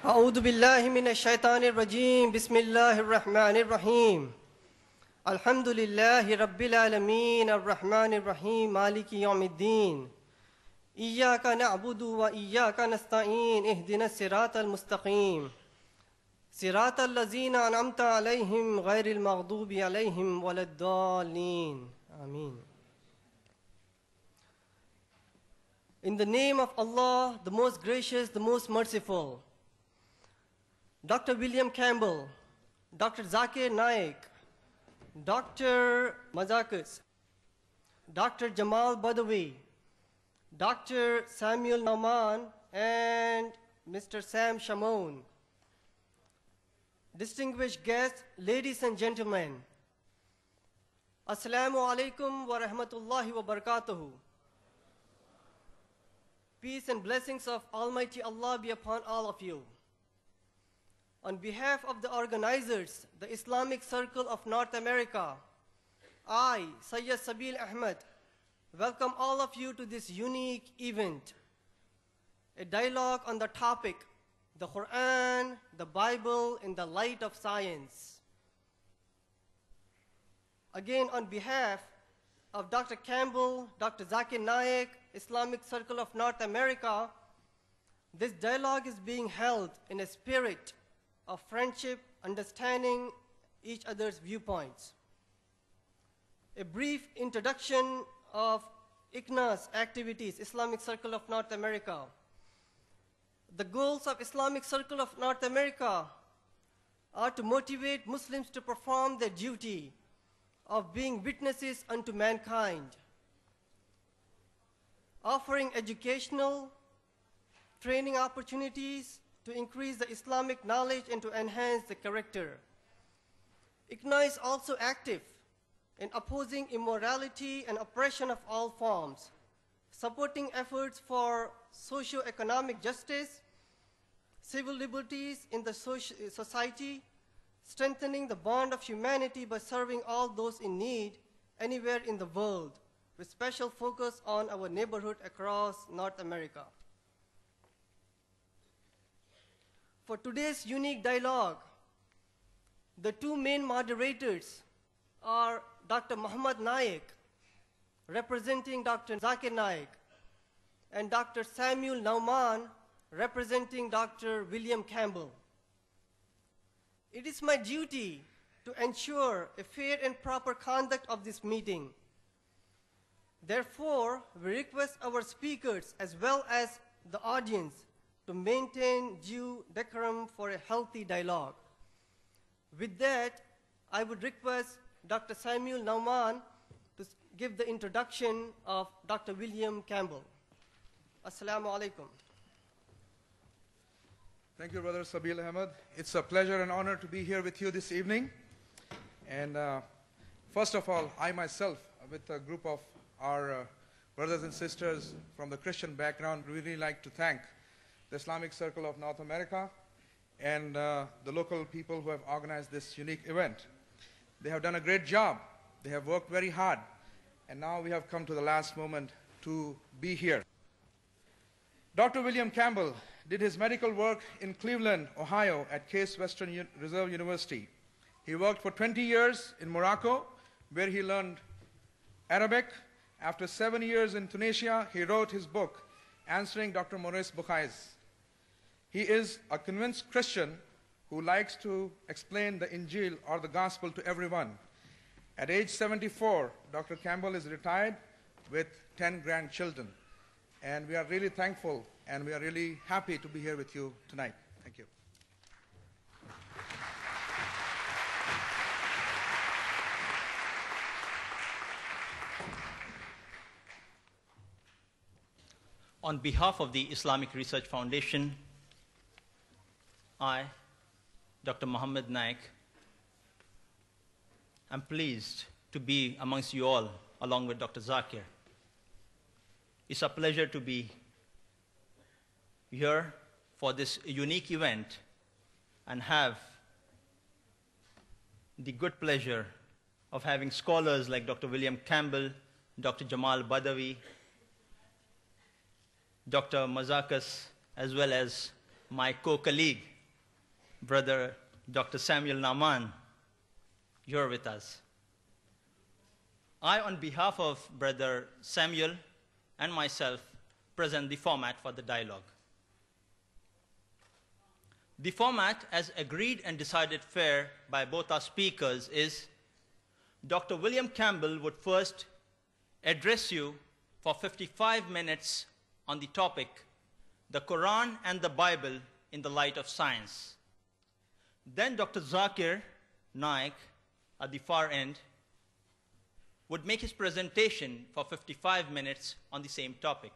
أعوذ بالله من الشيطان الرجيم بسم الله الرحمن الرحيم الحمد لله رب العالمين الرحمن الرحيم مالك يوم الدين إياك نعبد وإياك نستعين اهدنا الصراط المستقيم صراط الذين أنعمت عليهم غير المغضوب عليهم ولا الضالين آمين. In the name of Allah, the most gracious, the most merciful, Dr. William Campbell, Dr. Zakir Naik, Dr. Mazakas, Dr. Jamal Badawi, Dr. Samuel Nauman, and Mr. Sam Shamon. Distinguished guests, ladies and gentlemen, Assalamu alaikum wa rahmatullahi wa barakatuhu. Peace and blessings of Almighty Allah be upon all of you. On behalf of the organizers, the Islamic Circle of North America, I, Sayyid Sabil Ahmed, welcome all of you to this unique event, a dialogue on the topic, the Quran, the Bible in the light of science. Again, on behalf of Dr. Campbell, Dr. Zakir Naik, Islamic Circle of North America, this dialogue is being held in a spirit of friendship, understanding each other's viewpoints. A brief introduction of ICNA's activities, Islamic Circle of North America. The goals of Islamic Circle of North America are to motivate Muslims to perform their duty of being witnesses unto mankind, offering educational, training opportunities to increase the Islamic knowledge and to enhance the character. ICNA is also active in opposing immorality and oppression of all forms, supporting efforts for socio-economic justice, civil liberties in the society, strengthening the bond of humanity by serving all those in need anywhere in the world, with special focus on our neighborhood across North America. For today's unique dialogue, the two main moderators are Dr. Mohamed Naik, representing Dr. Zakir Naik, and Dr. Samuel Nauman, representing Dr. William Campbell. It is my duty to ensure a fair and proper conduct of this meeting. Therefore, we request our speakers as well as the audience to maintain due decorum for a healthy dialogue. With that, I would request Dr. Samuel Nauman to give the introduction of Dr. William Campbell. Assalamu alaikum. Thank you, Brother Sabil Ahmed. It's a pleasure and honor to be here with you this evening. And first of all, I myself, with a group of our brothers and sisters from the Christian background, really like to thank the Islamic Circle of North America and the local people who have organized this unique event. They have done a great job. They have worked very hard. And now we have come to the last moment to be here. Dr. William Campbell did his medical work in Cleveland, Ohio at Case Western Reserve University. He worked for 20 years in Morocco, where he learned Arabic. After 7 years in Tunisia, he wrote his book, Answering Dr. Maurice Bucaille's. He is a convinced Christian who likes to explain the Injil or the gospel to everyone. At age 74, Dr. Campbell is retired with 10 grandchildren. And we are really thankful and we are really happy to be here with you tonight. Thank you. On behalf of the Islamic Research Foundation, I, Dr. Mohamed Naik, am pleased to be amongst you all along with Dr. Zakir. It's a pleasure to be here for this unique event and have the good pleasure of having scholars like Dr. William Campbell, Dr. Jamal Badawi, Dr. Mazakas, as well as my co-colleague, Brother Dr. Samuel Naman, you're with us. I, on behalf of Brother Samuel and myself, present the format for the dialogue. The format, as agreed and decided fair by both our speakers, is Dr. William Campbell would first address you for 55 minutes on the topic, the Quran and the Bible in the light of science. Then Dr. Zakir Naik, at the far end, would make his presentation for 55 minutes on the same topic.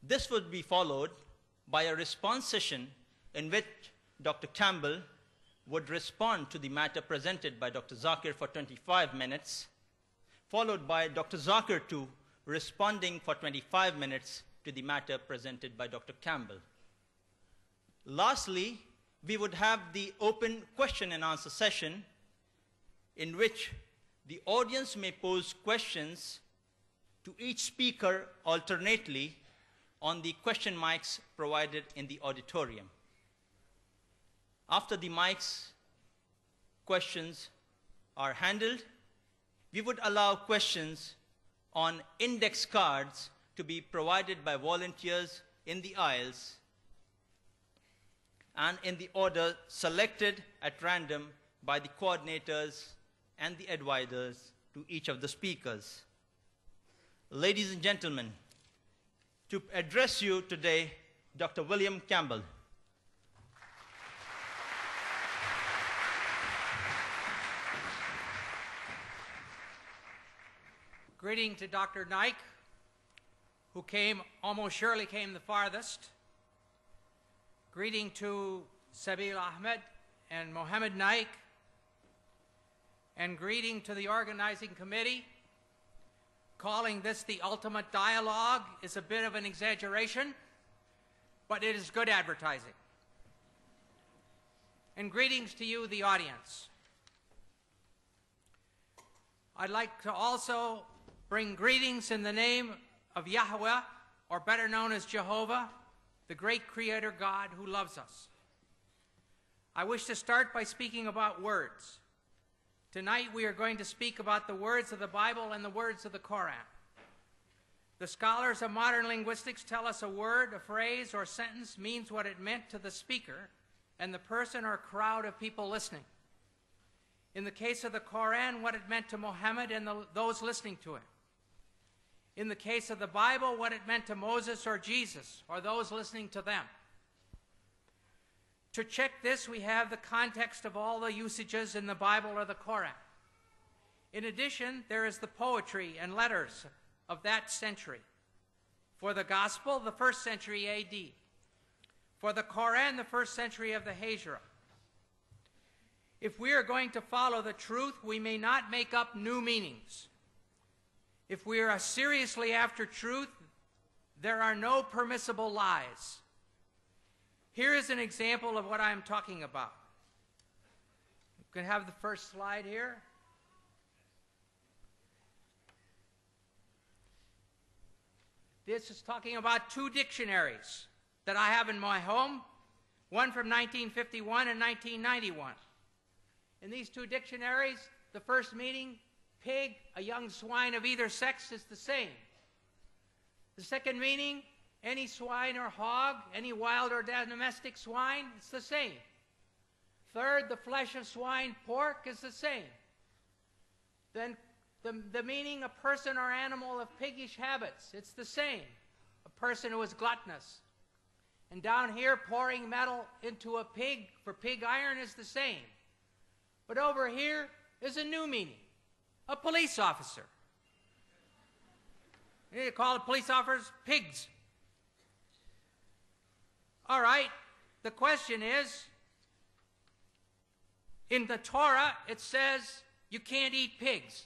This would be followed by a response session in which Dr. Campbell would respond to the matter presented by Dr. Zakir for 25 minutes, followed by Dr. Zakir too responding for 25 minutes to the matter presented by Dr. Campbell. Lastly, we would have the open question and answer session in which the audience may pose questions to each speaker alternately on the question mics provided in the auditorium. After the mics questions are handled, we would allow questions on index cards to be provided by volunteers in the aisles and in the order selected at random by the coordinators and the advisors to each of the speakers. Ladies and gentlemen, to address you today, Dr. William Campbell. Greeting to Dr. Naik, who almost surely came the farthest. Greeting to Sabil Ahmed and Mohamed Naik. And greeting to the organizing committee. Calling this the ultimate dialogue is a bit of an exaggeration, but it is good advertising. And greetings to you, the audience. I'd like to also bring greetings in the name of Yahweh, or better known as Jehovah, the great creator God who loves us. I wish to start by speaking about words. Tonight we are going to speak about the words of the Bible and the words of the Quran. The scholars of modern linguistics tell us a word, a phrase, or sentence means what it meant to the speaker and the person or crowd of people listening. In the case of the Quran, what it meant to Mohammed and those listening to him. In the case of the Bible, what it meant to Moses or Jesus or those listening to them. To check this, we have the context of all the usages in the Bible or the Quran. In addition, there is the poetry and letters of that century. For the Gospel, the 1st century AD. For the Quran, the 1st century of the Hijra. If we are going to follow the truth, we may not make up new meanings. If we are seriously after truth, there are no permissible lies. Here is an example of what I'm talking about. You can have the first slide here. This is talking about 2 dictionaries that I have in my home, one from 1951 and 1991. In these 2 dictionaries, the first meaning, pig, a young swine of either sex, is the same. The second meaning, any swine or hog, any wild or domestic swine, it's the same. Third, the flesh of swine, pork, is the same. Then the meaning, a person or animal of piggish habits, it's the same. A person who is gluttonous. And down here, pouring metal into a pig for pig iron is the same. But over here is a new meaning. A police officer. You need to call the police officers pigs. All right, the question is, in the Torah, it says you can't eat pigs.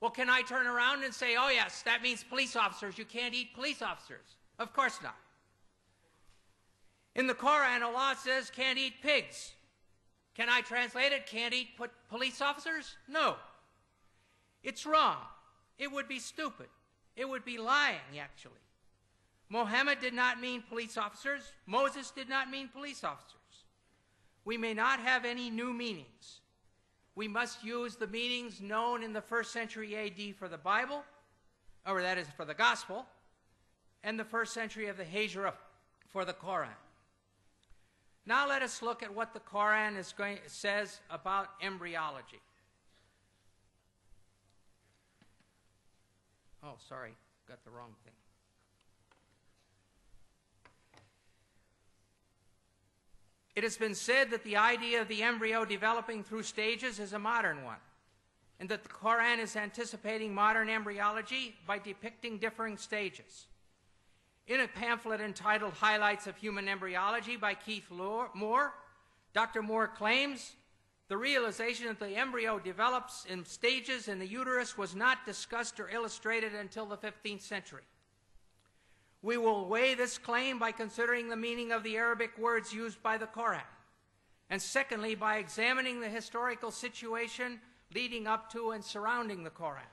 Well, can I turn around and say, oh yes, that means police officers, you can't eat police officers? Of course not. In the Quran, Allah says can't eat pigs. Can I translate it, can't eat police officers? No. It's wrong. It would be stupid. It would be lying, actually. Mohammed did not mean police officers. Moses did not mean police officers. We may not have any new meanings. We must use the meanings known in the 1st century AD for the Bible, or that is for the Gospel, and the 1st century of the Hijra for the Quran. Now let us look at what the Quran says about embryology. Oh, sorry, got the wrong thing. It has been said that the idea of the embryo developing through stages is a modern one, and that the Quran is anticipating modern embryology by depicting differing stages. In a pamphlet entitled Highlights of Human Embryology by Keith Moore, Dr. Moore claims the realization that the embryo develops in stages in the uterus was not discussed or illustrated until the 15th century. We will weigh this claim by considering the meaning of the Arabic words used by the Quran, and secondly, by examining the historical situation leading up to and surrounding the Quran.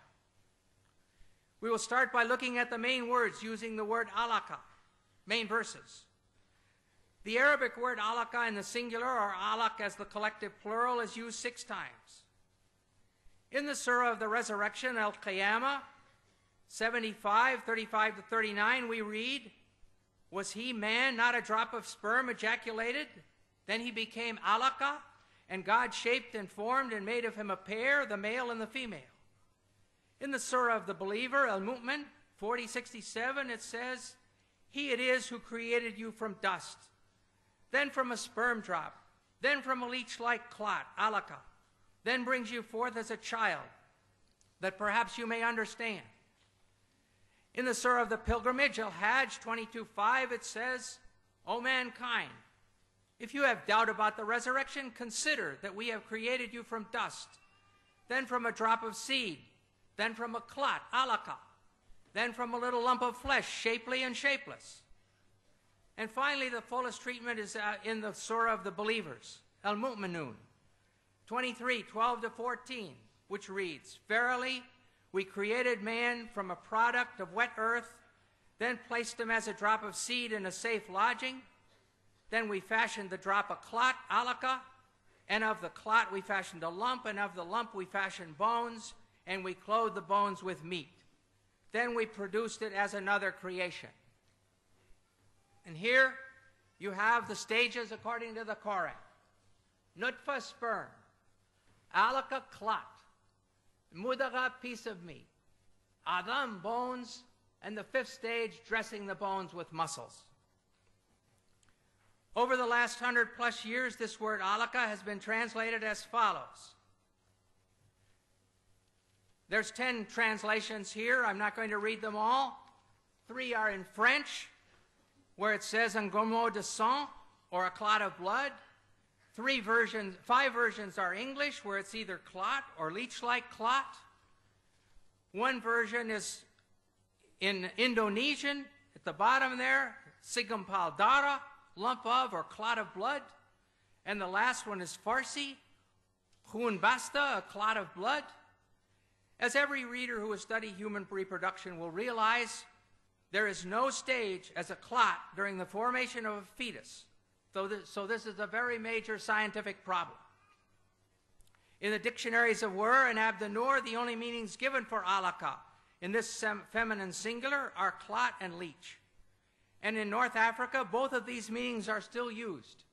We will start by looking at the main words using the word alaka, main verses. The Arabic word alaka in the singular, or alaq as the collective plural, is used 6 times. In the Surah of the Resurrection, Al-Qiyamah, 75, 35 to 39, we read, "Was he man, not a drop of sperm ejaculated? Then he became alaka, and God shaped and formed and made of him a pair, the male and the female." In the Surah of the Believer, Al-Mu'min, 40:67, it says, "He it is who created you from dust, then from a sperm drop, then from a leech-like clot, alaka, then brings you forth as a child, that perhaps you may understand." In the Surah of the Pilgrimage, Al-Hajj 22:5, it says, "O mankind, if you have doubt about the resurrection, consider that we have created you from dust, then from a drop of seed, then from a clot, alaka, then from a little lump of flesh, shapely and shapeless." And finally, the fullest treatment is in the Surah of the Believers, Al-Mu'minun, 23:12 to 14, which reads, "Verily, we created man from a product of wet earth, then placed him as a drop of seed in a safe lodging. Then we fashioned the drop a clot, alaka, and of the clot we fashioned a lump, and of the lump we fashioned bones, and we clothed the bones with meat. Then we produced it as another creation." And here you have the stages according to the Quran. Nutfa, sperm; alaka, clot; mudagha, piece of meat; adam, bones; and the 5th stage, dressing the bones with muscles. Over the last 100+ years, this word alaka has been translated as follows. There's 10 translations here. I'm not going to read them all. 3 are in French, where it says un gomo de sang, or a clot of blood. 5 versions are English, where it's either clot or leech-like clot. 1 version is in Indonesian, at the bottom there, segumpal darah, lump of or clot of blood. And the last one is Farsi, khun basta, a clot of blood. As every reader who has studied human reproduction will realize, there is no stage as a clot during the formation of a fetus. So this is a very major scientific problem. In the dictionaries of Wer and Abdanur, the only meanings given for alaka in this feminine singular are clot and leech. And in North Africa, both of these meanings are still used.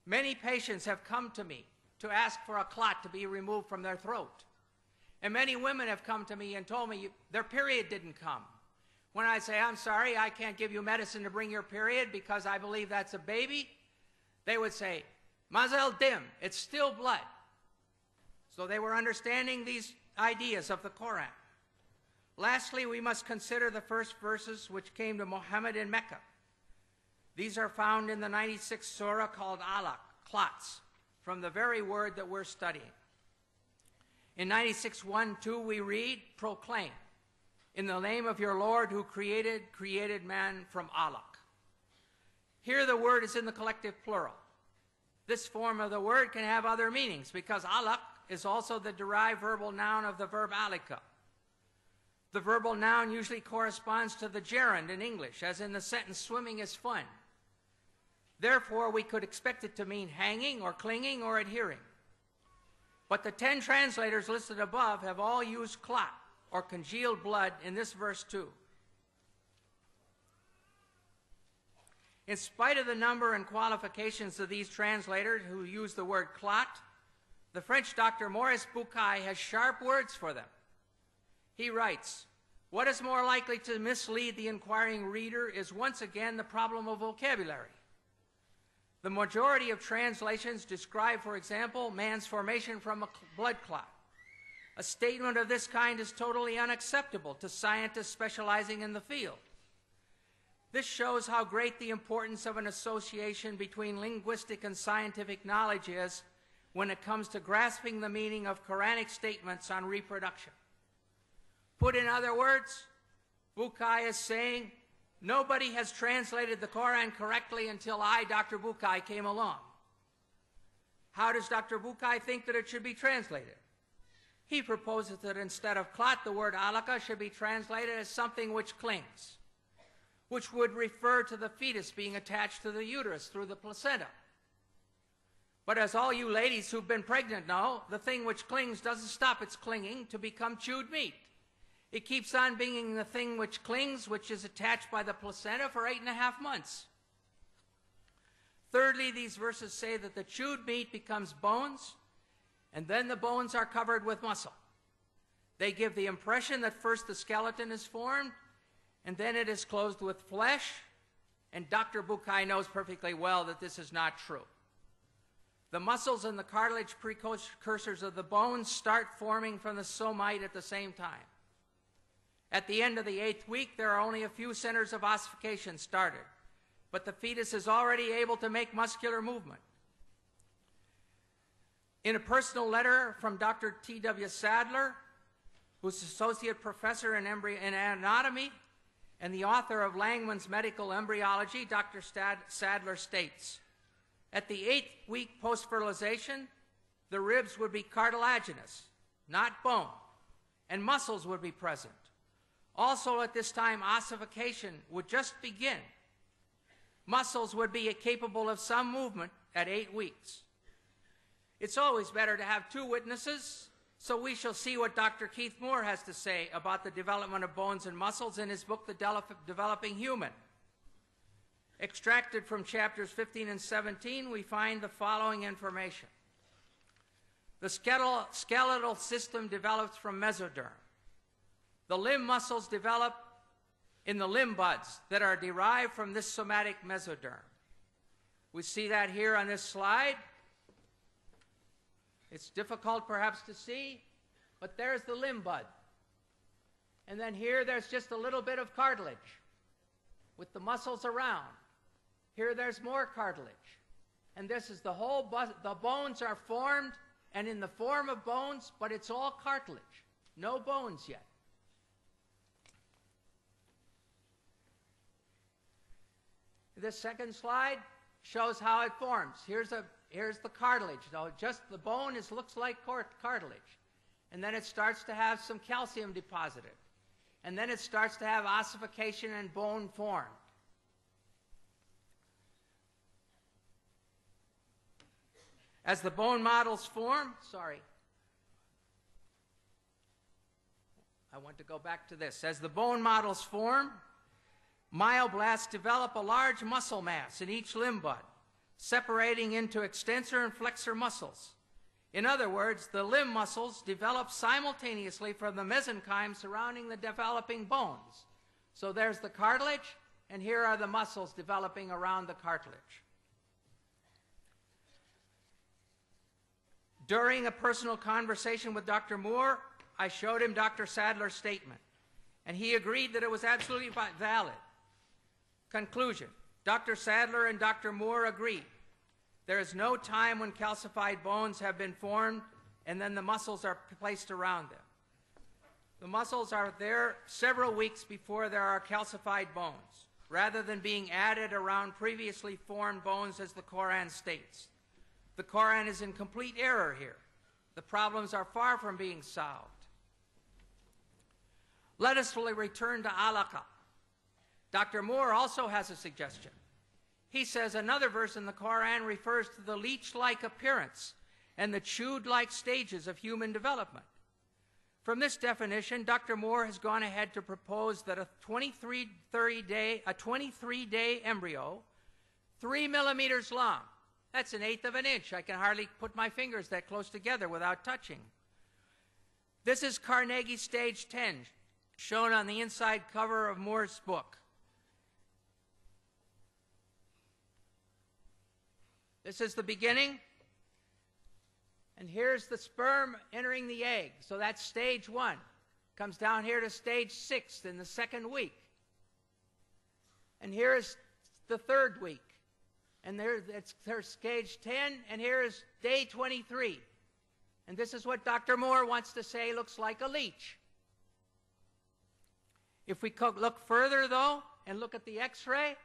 Many patients have come to me to ask for a clot to be removed from their throat. And many women have come to me and told me their period didn't come. When I say, "I'm sorry, I can't give you medicine to bring your period because I believe that's a baby," they would say, "Mazel dim, it's still blood." So they were understanding these ideas of the Quran. Lastly, we must consider the first verses which came to Mohammed in Mecca. These are found in the 96th surah called alaq, clots, from the very word that we're studying. In 96:1-2 we read, "Proclaim, in the name of your Lord who created man from alaq." Here the word is in the collective plural. This form of the word can have other meanings because alaq is also the derived verbal noun of the verb alika. The verbal noun usually corresponds to the gerund in English, as in the sentence, swimming is fun. Therefore, we could expect it to mean hanging or clinging or adhering. But the 10 translators listed above have all used clot, or congealed blood, in this verse too. In spite of the number and qualifications of these translators who use the word clot, the French Dr. Maurice Bucaille has sharp words for them. He writes, "What is more likely to mislead the inquiring reader is once again the problem of vocabulary. The majority of translations describe, for example, man's formation from a blood clot. A statement of this kind is totally unacceptable to scientists specializing in the field. This shows how great the importance of an association between linguistic and scientific knowledge is when it comes to grasping the meaning of Quranic statements on reproduction." Put in other words, Bucaille is saying, nobody has translated the Quran correctly until I, Dr. Bucaille, came along. How does Dr. Bucaille think that it should be translated? He proposes that instead of clot, the word alaka should be translated as something which clings, which would refer to the fetus being attached to the uterus through the placenta. But as all you ladies who've been pregnant know, the thing which clings doesn't stop its clinging to become chewed meat. It keeps on being the thing which clings, which is attached by the placenta for 8.5 months. Thirdly, these verses say that the chewed meat becomes bones, and then the bones are covered with muscle. They give the impression that first the skeleton is formed, and then it is clothed with flesh, and Dr. Bucaille knows perfectly well that this is not true. The muscles and the cartilage precursors of the bones start forming from the somite at the same time. At the end of the 8th week, there are only a few centers of ossification started, but the fetus is already able to make muscular movement. In a personal letter from Dr. T.W. Sadler, who's associate professor in anatomy and the author of Langman's Medical Embryology, Dr. Sadler states, at the 8th week post-fertilization, the ribs would be cartilaginous, not bone, and muscles would be present. Also at this time, ossification would just begin. Muscles would be capable of some movement at 8 weeks. It's always better to have 2 witnesses, so we shall see what Dr. Keith Moore has to say about the development of bones and muscles in his book, The Developing Human. Extracted from chapters 15 and 17, we find the following information. The skeletal system develops from mesoderm. The limb muscles develop in the limb buds that are derived from this somatic mesoderm. We see that here on this slide. It's difficult perhaps to see, but there's the limb bud. And then here there's just a little bit of cartilage with the muscles around. Here there's more cartilage. And this is the whole, the bones are formed and in the form of bones, but it's all cartilage. No bones yet. This second slide shows how it forms. Here's the cartilage. Now, just the bone looks like cartilage. And then it starts to have some calcium deposited. And then it starts to have ossification and bone formed. As the bone models form, I want to go back to this. As the bone models form, myoblasts develop a large muscle mass in each limb bud, separating into extensor and flexor muscles. In other words, the limb muscles develop simultaneously from the mesenchyme surrounding the developing bones. So there's the cartilage, and here are the muscles developing around the cartilage. During a personal conversation with Dr. Moore, I showed him Dr. Sadler's statement, and he agreed that it was absolutely valid. Conclusion: Dr. Sadler and Dr. Moore agreed. There is no time when calcified bones have been formed and then the muscles are placed around them. The muscles are there several weeks before there are calcified bones, rather than being added around previously formed bones as the Quran states. The Quran is in complete error here. The problems are far from being solved. Let us return to alaka. Dr. Moore also has a suggestion. He says another verse in the Quran refers to the leech-like appearance and the chewed-like stages of human development. From this definition, Dr. Moore has gone ahead to propose that a 23-day embryo, 3 millimeters long, that's 1/8 of an inch. I can hardly put my fingers that close together without touching. This is Carnegie Stage 10, shown on the inside cover of Moore's book. This is the beginning, and here's the sperm entering the egg. So that's stage 1. Comes down here to stage 6 in the 2nd week. And here's the 3rd week. And there's stage 10, and here's day 23. And this is what Dr. Moore wants to say looks like a leech. If we look further, though, and look at the X-ray,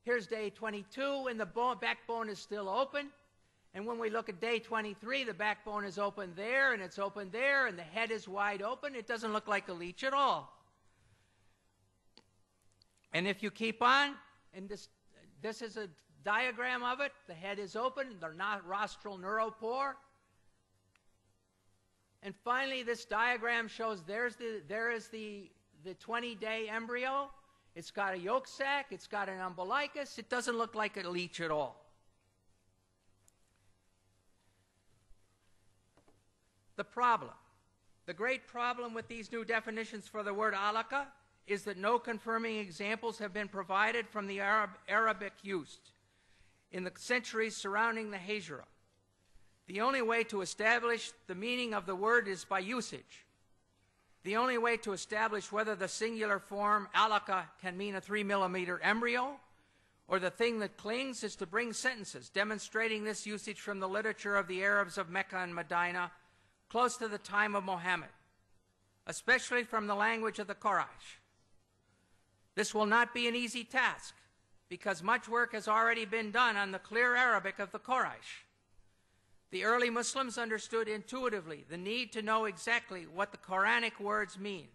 here's day 22, and the backbone is still open. And when we look at day 23, the backbone is open there, and it's open there, and the head is wide open. It doesn't look like a leech at all. And if you keep on, and this is a diagram of it. The head is open, the rostral neuropore. And finally, this diagram shows there is the 20-day embryo. It's got a yolk sac. It's got an umbilicus. It doesn't look like a leech at all. The problem, the great problem with these new definitions for the word alaka is that no confirming examples have been provided from the Arabic used in the centuries surrounding the Hijra. The only way to establish the meaning of the word is by usage. The only way to establish whether the singular form alaka can mean a 3-millimeter embryo or the thing that clings is to bring sentences demonstrating this usage from the literature of the Arabs of Mecca and Medina close to the time of Mohammed, especially from the language of the Quraysh. This will not be an easy task because much work has already been done on the clear Arabic of the Quraysh. The early Muslims understood intuitively the need to know exactly what the Quranic words mean,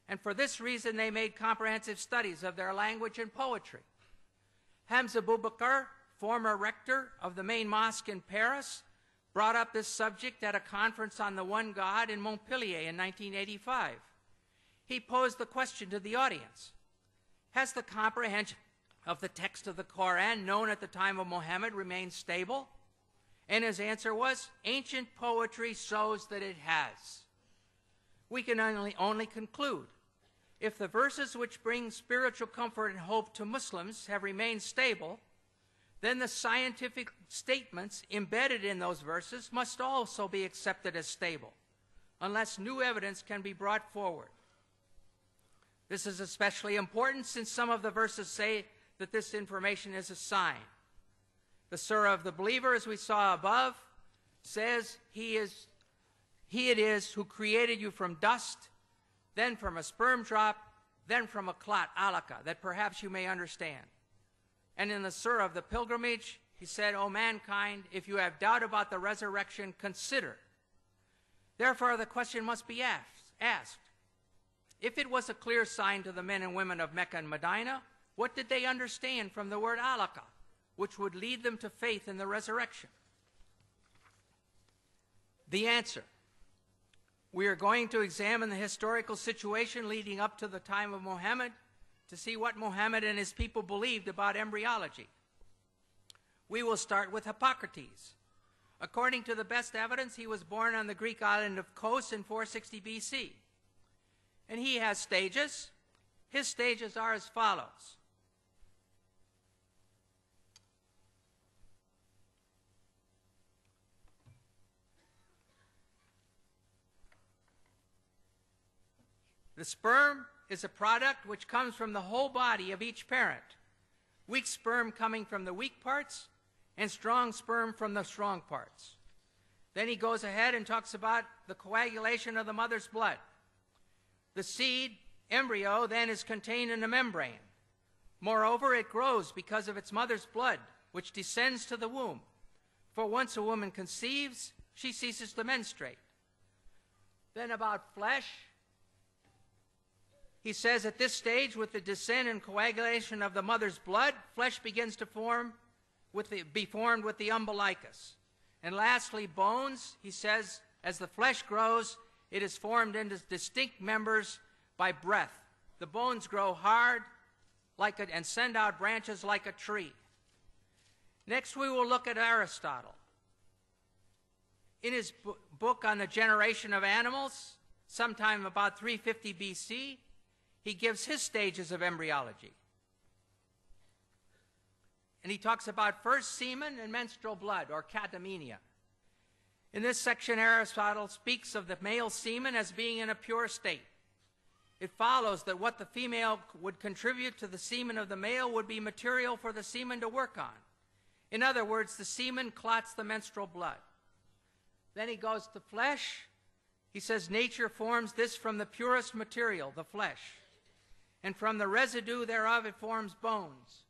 and for this reason they made comprehensive studies of their language and poetry. Hamza Boubacar, former rector of the main mosque in Paris, brought up this subject at a conference on the one God in Montpellier in 1985. He posed the question to the audience: has the comprehension of the text of the Quran known at the time of Mohammed remained stable? And his answer was, ancient poetry shows that it has. We can only conclude, if the verses which bring spiritual comfort and hope to Muslims have remained stable, then the scientific statements embedded in those verses must also be accepted as stable, unless new evidence can be brought forward. This is especially important since some of the verses say that this information is a sign. The Surah of the Believer, as we saw above, says, He it is who created you from dust, then from a sperm drop, then from a clot, alaka, that perhaps you may understand. And in the Surah of the Pilgrimage, he said, O mankind, if you have doubt about the resurrection, consider. Therefore, the question must be asked. If it was a clear sign to the men and women of Mecca and Medina, what did they understand from the word alaka, which would lead them to faith in the resurrection? The answer: we are going to examine the historical situation leading up to the time of Mohammed to see what Mohammed and his people believed about embryology. We will start with Hippocrates. According to the best evidence, he was born on the Greek island of Kos in 460 BC. And he has stages. His stages are as follows. The sperm is a product which comes from the whole body of each parent. Weak sperm coming from the weak parts, and strong sperm from the strong parts. Then he goes ahead and talks about the coagulation of the mother's blood. The seed, embryo, then is contained in a membrane. Moreover, it grows because of its mother's blood, which descends to the womb. For once a woman conceives, she ceases to menstruate. Then about flesh, he says, at this stage, with the descent and coagulation of the mother's blood, flesh begins to be formed with the umbilicus. And lastly, bones, he says, as the flesh grows, it is formed into distinct members by breath. The bones grow hard and send out branches like a tree. Next, we will look at Aristotle. In his book on the generation of animals, sometime about 350 BC, he gives his stages of embryology. And he talks about first semen and menstrual blood, or catamenia. In this section, Aristotle speaks of the male semen as being in a pure state. It follows that what the female would contribute to the semen of the male would be material for the semen to work on. In other words, the semen clots the menstrual blood. Then he goes to flesh. He says nature forms this from the purest material, the flesh. And from the residue thereof it forms bones.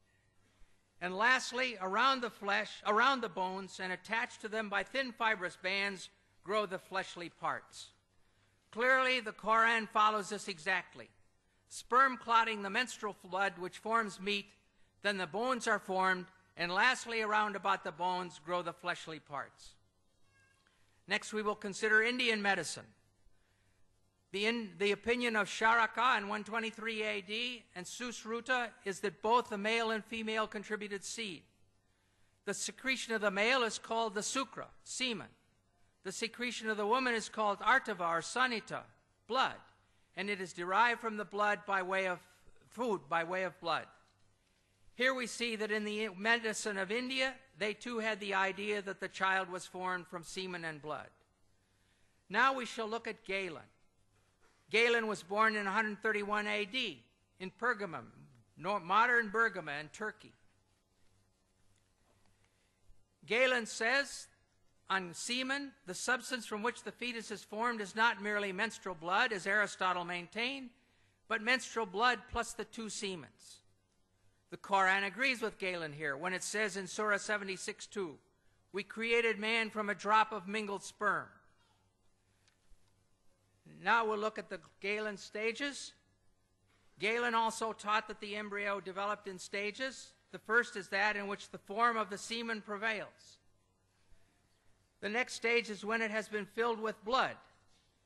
And lastly, around the flesh, around the bones, and attached to them by thin fibrous bands, grow the fleshly parts. Clearly, the Quran follows this exactly. Sperm clotting the menstrual blood, which forms meat, then the bones are formed, and lastly, around about the bones, grow the fleshly parts. Next, we will consider Indian medicine. The opinion of Charaka in 123 AD and Susruta is that both the male and female contributed seed. The secretion of the male is called the sukra, semen. The secretion of the woman is called artava or sanita, blood, and it is derived from the blood by way of food, by way of blood. Here we see that in the medicine of India, they too had the idea that the child was formed from semen and blood. Now we shall look at Galen. Galen was born in 131 AD in Pergamum, modern Bergama in Turkey. Galen says on semen, the substance from which the fetus is formed is not merely menstrual blood, as Aristotle maintained, but menstrual blood plus the two semens. The Quran agrees with Galen here when it says in Surah 76:2, we created man from a drop of mingled sperm. Now we'll look at the Galen stages. Galen also taught that the embryo developed in stages. The first is that in which the form of the semen prevails. The next stage is when it has been filled with blood,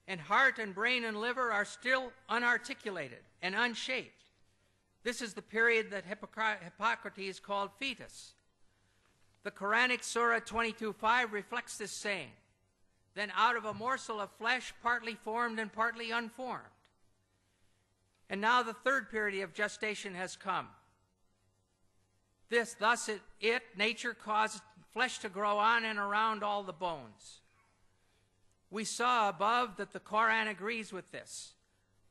and heart and brain and liver are still unarticulated and unshaped. This is the period that Hippocrates called fetus. The Quranic Surah 22:5 reflects this saying. Then out of a morsel of flesh, partly formed and partly unformed. And now the third period of gestation has come. Thus nature caused flesh to grow on and around all the bones. We saw above that the Quran agrees with this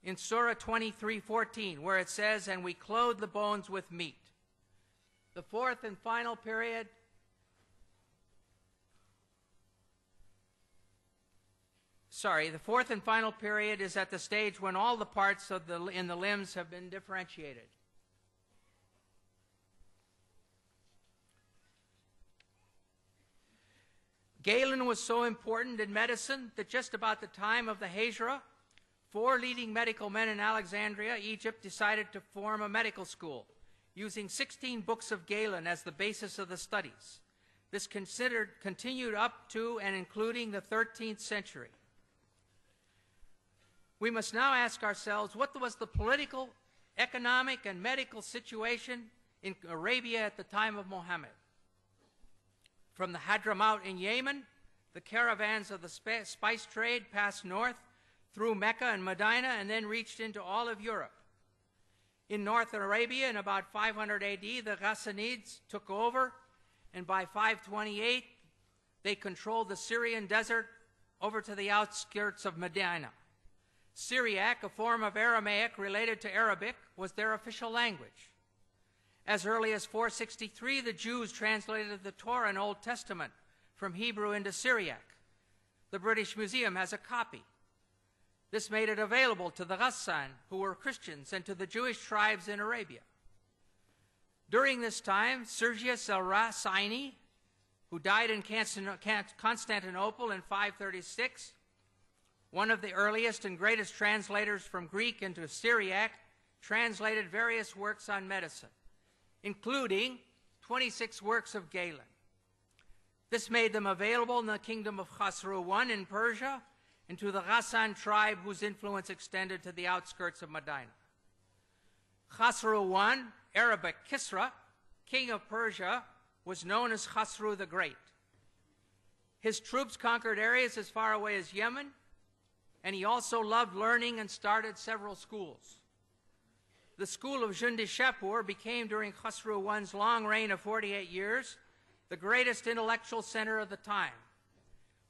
in Surah 23:14, where it says, and we clothe the bones with meat. The fourth and final period is at the stage when all the parts in the limbs have been differentiated. Galen was so important in medicine that just about the time of the Hijra, 4 leading medical men in Alexandria, Egypt, decided to form a medical school, using 16 books of Galen as the basis of the studies. This continued up to and including the 13th century. We must now ask ourselves, what was the political, economic, and medical situation in Arabia at the time of Mohammed? From the Hadramaut in Yemen, the caravans of the spice trade passed north through Mecca and Medina and then reached into all of Europe. In North Arabia, in about 500 AD, the Ghassanids took over, and by 528, they controlled the Syrian desert over to the outskirts of Medina. Syriac, a form of Aramaic related to Arabic, was their official language. As early as 463, the Jews translated the Torah and Old Testament from Hebrew into Syriac. The British Museum has a copy. This made it available to the Ghassan, who were Christians, and to the Jewish tribes in Arabia. During this time, Sergius al-Rasaini, who died in Constantinople in 536, one of the earliest and greatest translators from Greek into Syriac, translated various works on medicine, including 26 works of Galen. This made them available in the kingdom of Khosrow I in Persia and to the Ghassan tribe whose influence extended to the outskirts of Medina. Khosrow I, Arabic Kisra, king of Persia, was known as Khosrow the Great. His troops conquered areas as far away as Yemen, and he also loved learning and started several schools. The school of Jundishapur became, during Khosrow I's long reign of 48 years, the greatest intellectual center of the time.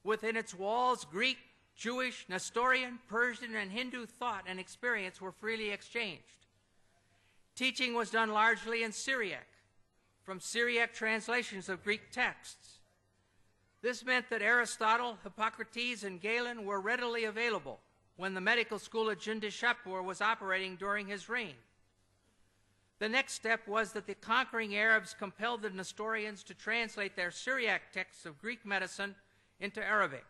Within its walls, Greek, Jewish, Nestorian, Persian, and Hindu thought and experience were freely exchanged. Teaching was done largely in Syriac, from Syriac translations of Greek texts. This meant that Aristotle, Hippocrates, and Galen were readily available when the medical school at Jundishapur was operating during his reign. The next step was that the conquering Arabs compelled the Nestorians to translate their Syriac texts of Greek medicine into Arabic.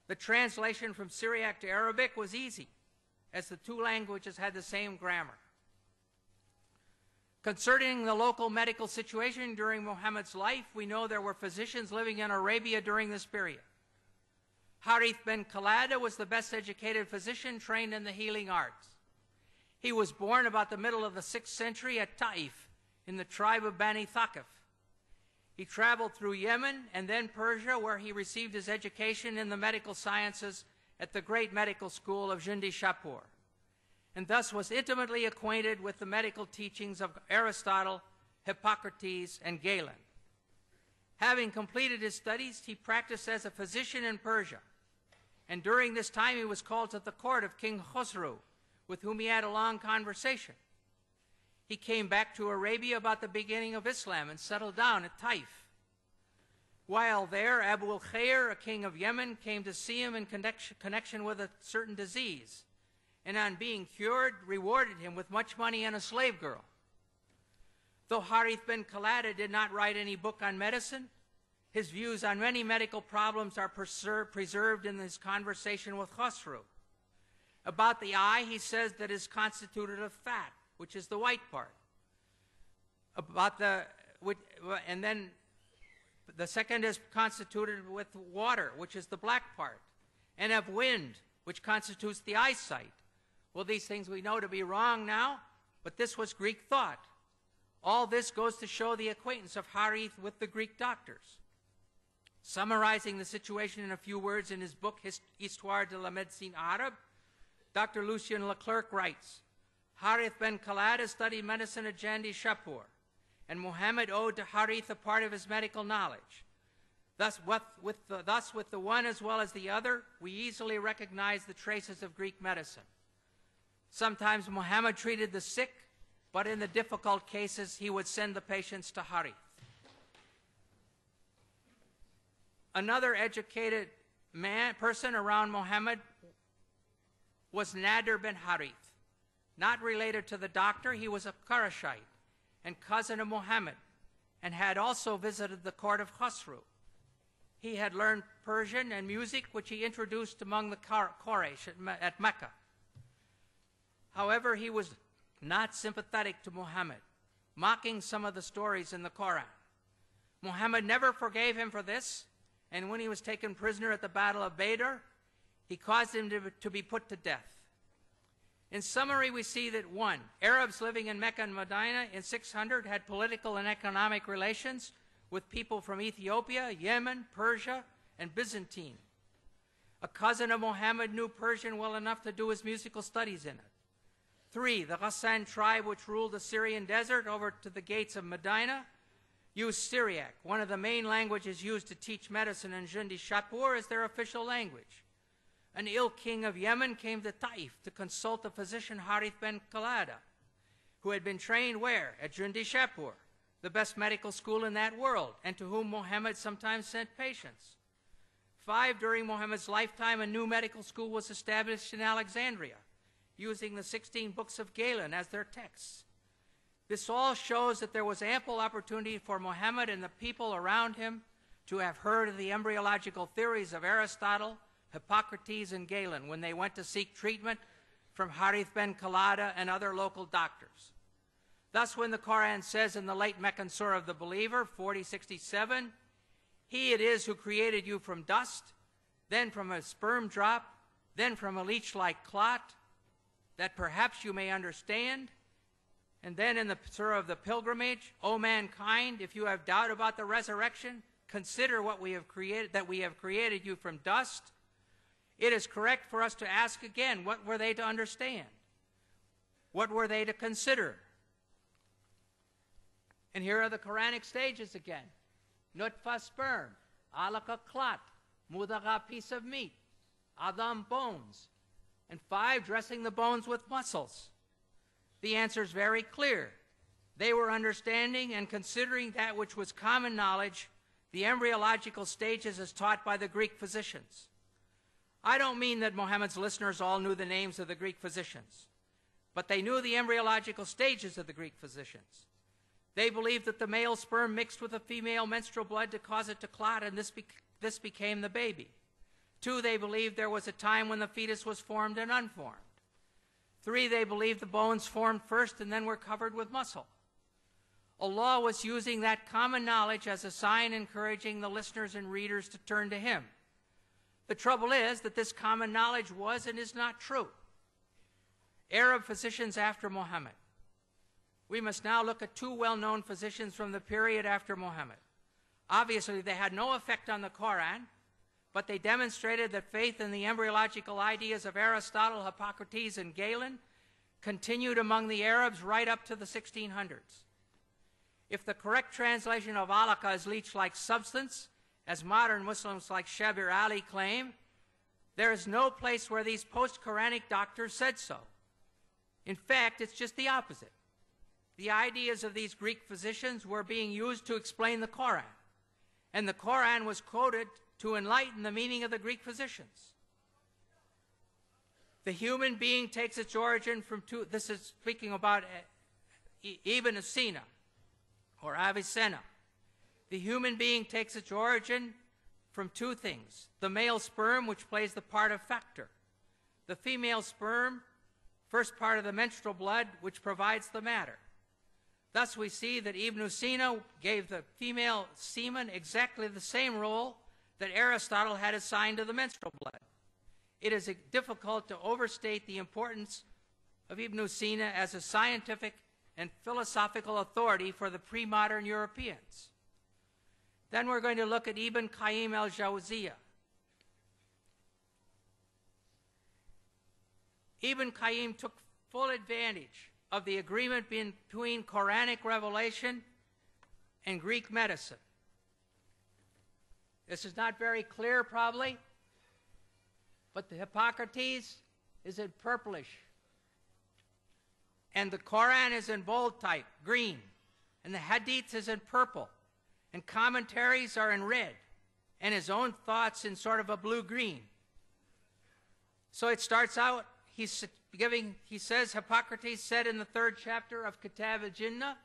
The translation from Syriac to Arabic was easy, as the two languages had the same grammar. Concerning the local medical situation during Muhammad's life, we know there were physicians living in Arabia during this period. Harith ben Khalada was the best educated physician trained in the healing arts. He was born about the middle of the 6th century at Taif in the tribe of Bani Thaqif. He traveled through Yemen and then Persia, where he received his education in the medical sciences at the great medical school of Jundishapur, and thus was intimately acquainted with the medical teachings of Aristotle, Hippocrates, and Galen. Having completed his studies, he practiced as a physician in Persia, and during this time he was called to the court of King Khosrow, with whom he had a long conversation. He came back to Arabia about the beginning of Islam and settled down at Taif. While there, Abu al-Khair, a king of Yemen, came to see him in connection with a certain disease, and on being cured, rewarded him with much money and a slave girl. Though Harith ben Khalada did not write any book on medicine, his views on many medical problems are preserved in his conversation with Khosrow. About the eye, he says that it is constituted of fat, which is the white part. And then the second is constituted with water, which is the black part, and of wind, which constitutes the eyesight. Well, these things we know to be wrong now, but this was Greek thought. All this goes to show the acquaintance of Harith with the Greek doctors. Summarizing the situation in a few words in his book, Histoire de la Médecine Arabe, Dr. Lucien Leclerc writes, Harith ben Khalada studied medicine at Jundishapur, and Mohamed owed to Harith a part of his medical knowledge. Thus, with the one as well as the other, we easily recognize the traces of Greek medicine. Sometimes Mohammed treated the sick, but in the difficult cases, he would send the patients to Harith. Another educated person around Mohammed was Nadir bin Harith. Not related to the doctor, he was a Qurayshite and cousin of Mohammed, and had also visited the court of Khosrow. He had learned Persian and music, which he introduced among the Quraysh at Mecca. However, he was not sympathetic to Mohammed, mocking some of the stories in the Quran. Mohammed never forgave him for this, and when he was taken prisoner at the Battle of Badr, he caused him to be put to death. In summary, we see that 1. Arabs living in Mecca and Medina in 600 had political and economic relations with people from Ethiopia, Yemen, Persia, and Byzantine. A cousin of Mohammed knew Persian well enough to do his musical studies in it. 3. The Ghassan tribe, which ruled the Syrian desert over to the gates of Medina, used Syriac, one of the main languages used to teach medicine in Jundishapur, as their official language. An ill king of Yemen came to Taif to consult the physician Harith ben Khalada, who had been trained where? At Jundishapur, the best medical school in that world, and to whom Mohammed sometimes sent patients. 5. During Mohammed's lifetime, a new medical school was established in Alexandria, using the 16 books of Galen as their texts. This all shows that there was ample opportunity for Mohammed and the people around him to have heard of the embryological theories of Aristotle, Hippocrates and Galen, when they went to seek treatment from Harith ben Khalada and other local doctors. Thus, when the Quran says in the late Meccan Surah of the Believer, 40:67, He it is who created you from dust, then from a sperm drop, then from a leech-like clot, that perhaps you may understand. And then in the Surah of the Pilgrimage, O mankind, if you have doubt about the resurrection, consider what we have created, that we have created you from dust. It is correct for us to ask again, what were they to understand? What were they to consider? And here are the Quranic stages again. Nutfa, sperm. Alaka, clot. Mudagha, piece of meat. Adam, bones. And 5, dressing the bones with muscles. The answer is very clear. They were understanding and considering that which was common knowledge, the embryological stages as taught by the Greek physicians. I don't mean that Mohammed's listeners all knew the names of the Greek physicians, but they knew the embryological stages of the Greek physicians. They believed that the male sperm mixed with the female menstrual blood to cause it to clot, and this became the baby. 2, they believed there was a time when the fetus was formed and unformed. 3, they believed the bones formed first and then were covered with muscle. Allah was using that common knowledge as a sign encouraging the listeners and readers to turn to Him. The trouble is that this common knowledge was and is not true. Arab physicians after Mohammed. We must now look at 2 well-known physicians from the period after Mohammed. Obviously, they had no effect on the Quran, but they demonstrated that faith in the embryological ideas of Aristotle, Hippocrates, and Galen continued among the Arabs right up to the 1600s. If the correct translation of alaka is leech-like substance, as modern Muslims like Shabir Ali claim, there is no place where these post-Quranic doctors said so. In fact, it's just the opposite. The ideas of these Greek physicians were being used to explain the Quran, and the Quran was quoted to enlighten the meaning of the Greek physicians. The human being takes its origin from 2, this is speaking about Ibn Sina, or Avicenna. The human being takes its origin from 2 things. The male sperm, which plays the part of factor. The female sperm, first part of the menstrual blood, which provides the matter. Thus we see that Ibn Sina gave the female semen exactly the same role that Aristotle had assigned to the menstrual blood. It is difficult to overstate the importance of Ibn Sina as a scientific and philosophical authority for the pre-modern Europeans. Then we're going to look at Ibn Qayyim al-Jawziyah. Ibn Qayyim took full advantage of the agreement between Quranic revelation and Greek medicine. This is not very clear, probably, but the Hippocrates is in purplish, and the Quran is in bold type, green, and the Hadith is in purple, and commentaries are in red, and his own thoughts in sort of a blue-green. So it starts out, he says, Hippocrates said in the 3rd chapter of Kitab al-Jinnah,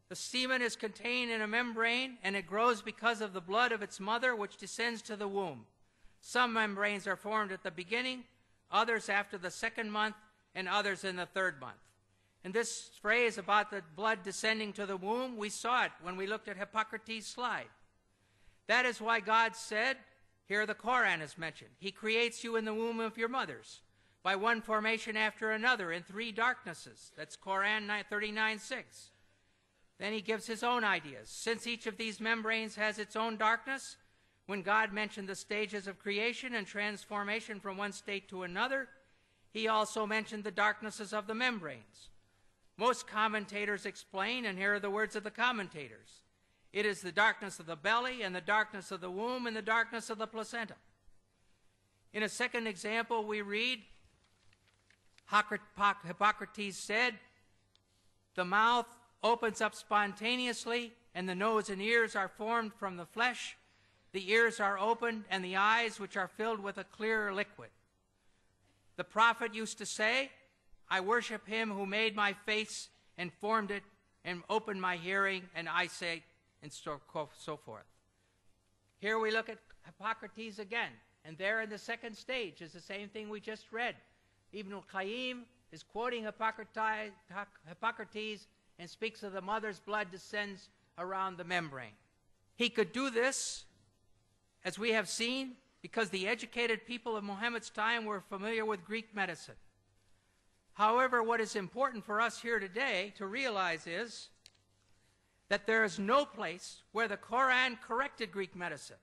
the semen is contained in a membrane, and it grows because of the blood of its mother, which descends to the womb. Some membranes are formed at the beginning, others after the 2nd month, and others in the 3rd month. And this phrase about the blood descending to the womb, we saw it when we looked at Hippocrates' slide. That is why God said, here the Quran is mentioned, He creates you in the womb of your mothers by one formation after another in 3 darknesses. That's Quran 39:6. Then He gives His own ideas. Since each of these membranes has its own darkness, when God mentioned the stages of creation and transformation from one state to another, He also mentioned the darknesses of the membranes. Most commentators explain, and here are the words of the commentators, it is the darkness of the belly, and the darkness of the womb, and the darkness of the placenta. In a second example, we read, Hippocrates said, the mouth opens up spontaneously, and the nose and ears are formed from the flesh. The ears are opened, and the eyes, which are filled with a clear liquid. The prophet used to say, I worship Him who made my face and formed it and opened my hearing and eyesight, and so forth. Here we look at Hippocrates again, and there in the second stage is the same thing we just read. Ibn al-Qayyim is quoting Hippocrates and speaks of the mother's blood descends around the membrane. He could do this, as we have seen, because the educated people of Muhammad's time were familiar with Greek medicine. However, what is important for us here today to realize is that there is no place where the Quran corrected Greek medicine.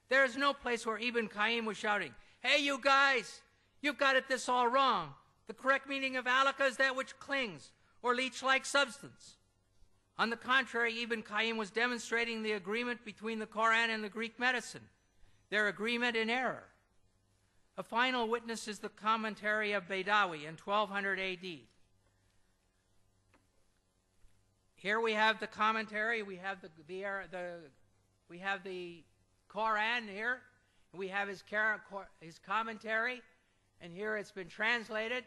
There is no place where Ibn Qayyim was shouting, "Hey, you guys, you've got this all wrong. The correct meaning of alaka is that which clings or leech-like substance." On the contrary, Ibn Qayyim was demonstrating the agreement between the Quran and the Greek medicine, their agreement in error. A final witness is the commentary of Baidawi in 1200 AD. Here we have the commentary, we have the Quran here, we have his commentary, and here it's been translated,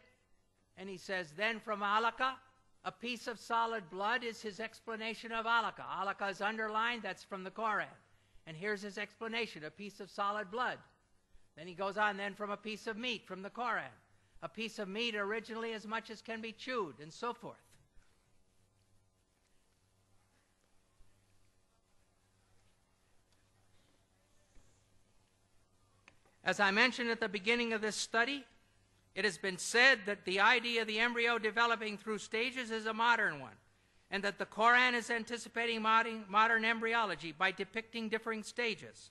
and he says, then from alaka, a piece of solid blood is his explanation of alaka. Alaka is underlined, that's from the Quran. And here's his explanation, a piece of solid blood. Then he goes on, then from a piece of meat from the Quran. A piece of meat originally as much as can be chewed, and so forth. As I mentioned at the beginning of this study, it has been said that the idea of the embryo developing through stages is a modern one, and that the Quran is anticipating modern embryology by depicting differing stages.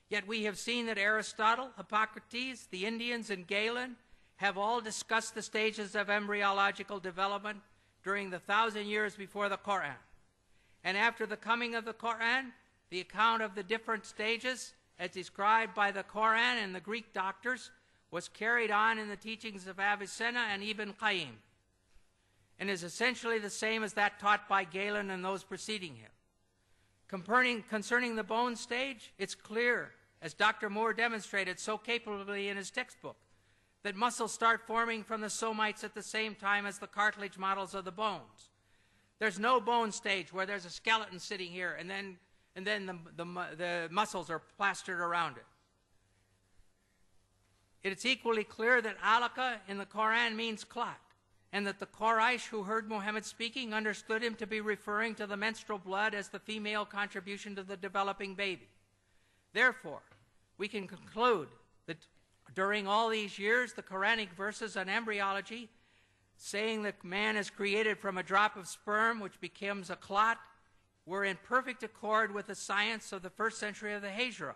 Yet we have seen that Aristotle, Hippocrates, the Indians, and Galen have all discussed the stages of embryological development during the 1,000 years before the Quran. And after the coming of the Quran, the account of the different stages, as described by the Quran and the Greek doctors, was carried on in the teachings of Avicenna and Ibn Qayyim, and is essentially the same as that taught by Galen and those preceding him. Concerning the bone stage, it's clear, as Dr. Moore demonstrated so capably in his textbook, that muscles start forming from the somites at the same time as the cartilage models of the bones. There's no bone stage where there's a skeleton sitting here and then the muscles are plastered around it. It's equally clear that alaka in the Quran means clot, and that the Quraysh who heard Muhammad speaking understood him to be referring to the menstrual blood as the female contribution to the developing baby. Therefore, we can conclude that during all these years, the Quranic verses on embryology, saying that man is created from a drop of sperm which becomes a clot, were in perfect accord with the science of the 1st century of the Hijra,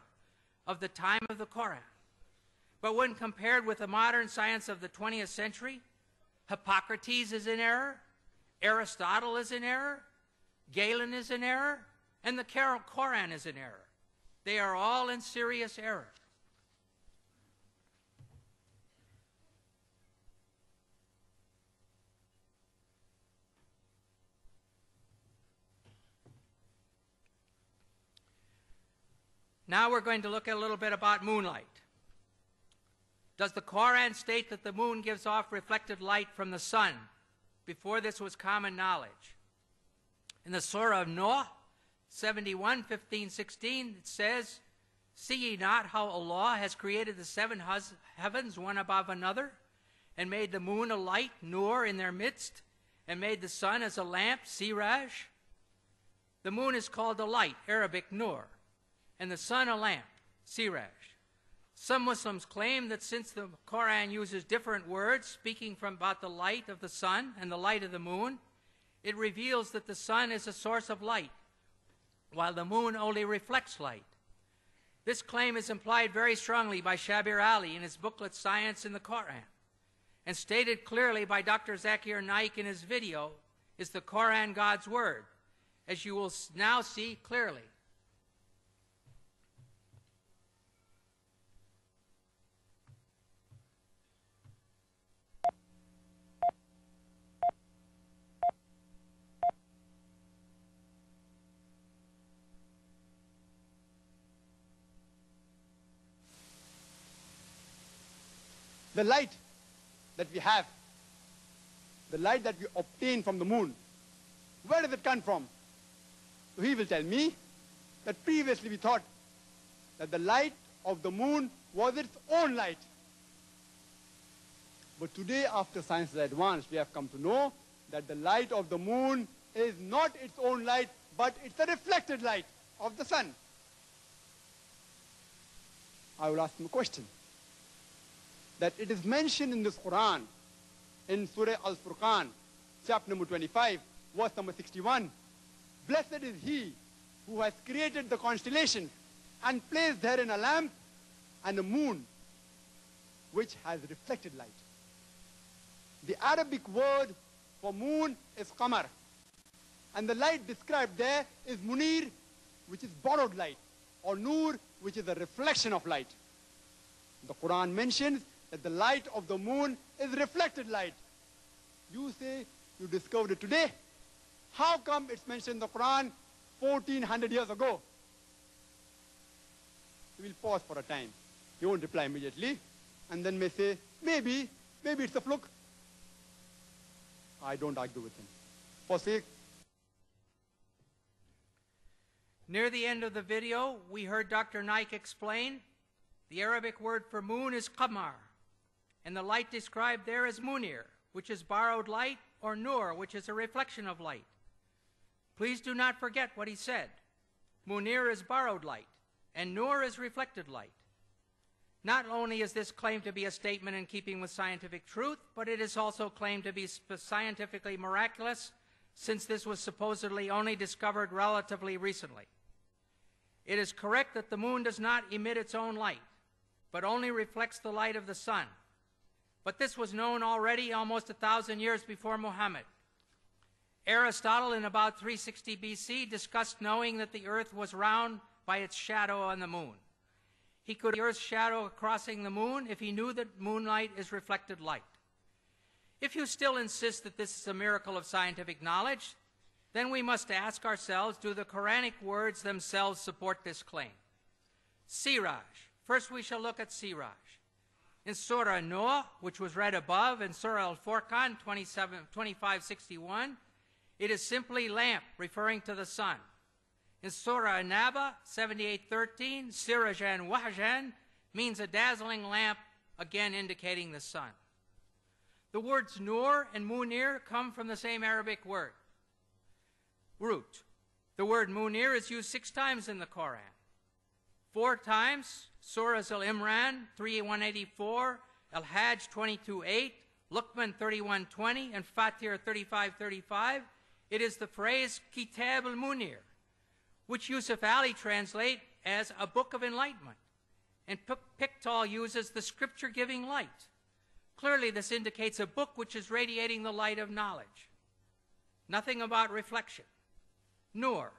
of the time of the Quran. But when compared with the modern science of the 20th century, Hippocrates is in error, Aristotle is in error, Galen is in error, and the Quran is in error. They are all in serious error. Now we're going to look at a little bit about moonlight. Does the Quran state that the moon gives off reflected light from the sun? Before this was common knowledge. In the Surah of Noah, 71, 15, 16, it says, "See ye not how Allah has created the 7 heavens one above another, and made the moon a light, nur, in their midst, and made the sun as a lamp, siraj?" The moon is called a light, Arabic nur, and the sun a lamp, siraj. Some Muslims claim that since the Quran uses different words speaking about the light of the sun and the light of the moon, it reveals that the sun is a source of light, while the moon only reflects light. This claim is implied very strongly by Shabir Ali in his booklet Science in the Quran, and stated clearly by Dr. Zakir Naik in his video, "Is the Quran God's word?" as you will now see clearly. The light that we have, the light that we obtain from the moon, where does it come from? So he will tell me that previously we thought that the light of the moon was its own light. But today, after science has advanced, we have come to know that the light of the moon is not its own light, but it's a reflected light of the sun. I will ask him a question. That it is mentioned in this Quran, in Surah Al-Furqan, chapter number 25, verse number 61. Blessed is he who has created the constellation and placed therein a lamp and a moon, which has reflected light. The Arabic word for moon is qamar. And the light described there is munir, which is borrowed light, or nur, which is a reflection of light. The Quran mentions that the light of the moon is reflected light. You say you discovered it today. How come it's mentioned in the Quran 1400 years ago? We will pause for a time. He won't reply immediately, and then may say, maybe it's a fluke. I don't argue with him. For sake. Near the end of the video, we heard Dr. Naik explain the Arabic word for moon is qamar, and the light described there is munir, which is borrowed light, or nur, which is a reflection of light. Please do not forget what he said. Munir is borrowed light, and nur is reflected light. Not only is this claimed to be a statement in keeping with scientific truth, but it is also claimed to be scientifically miraculous, since this was supposedly only discovered relatively recently. It is correct that the moon does not emit its own light, but only reflects the light of the sun. But this was known already almost 1,000 years before Mohammed. Aristotle, in about 360 BC, discussed knowing that the earth was round by its shadow on the moon. He could see the earth's shadow crossing the moon if he knew that moonlight is reflected light. If you still insist that this is a miracle of scientific knowledge, then we must ask ourselves, do the Quranic words themselves support this claim? Siraj. First we shall look at Siraj. In Surah Noah, which was read above, in Surah Al-Furqan 25:61, it is simply lamp, referring to the sun. In Surah An-Naba 78:13, Sirajan Wahjan means a dazzling lamp, again indicating the sun. The words nur and munir come from the same Arabic word, root. The word munir is used 6 times in the Quran. 4 times, Surahs Al-Imran 3:184, Al-Hajj 22:8, Luqman 31:20, and Fatir 35:35. It is the phrase Kitab al-Munir, which Yusuf Ali translate as a book of enlightenment, and Pickthall uses the scripture-giving light. Clearly, this indicates a book which is radiating the light of knowledge. Nothing about reflection. Nur.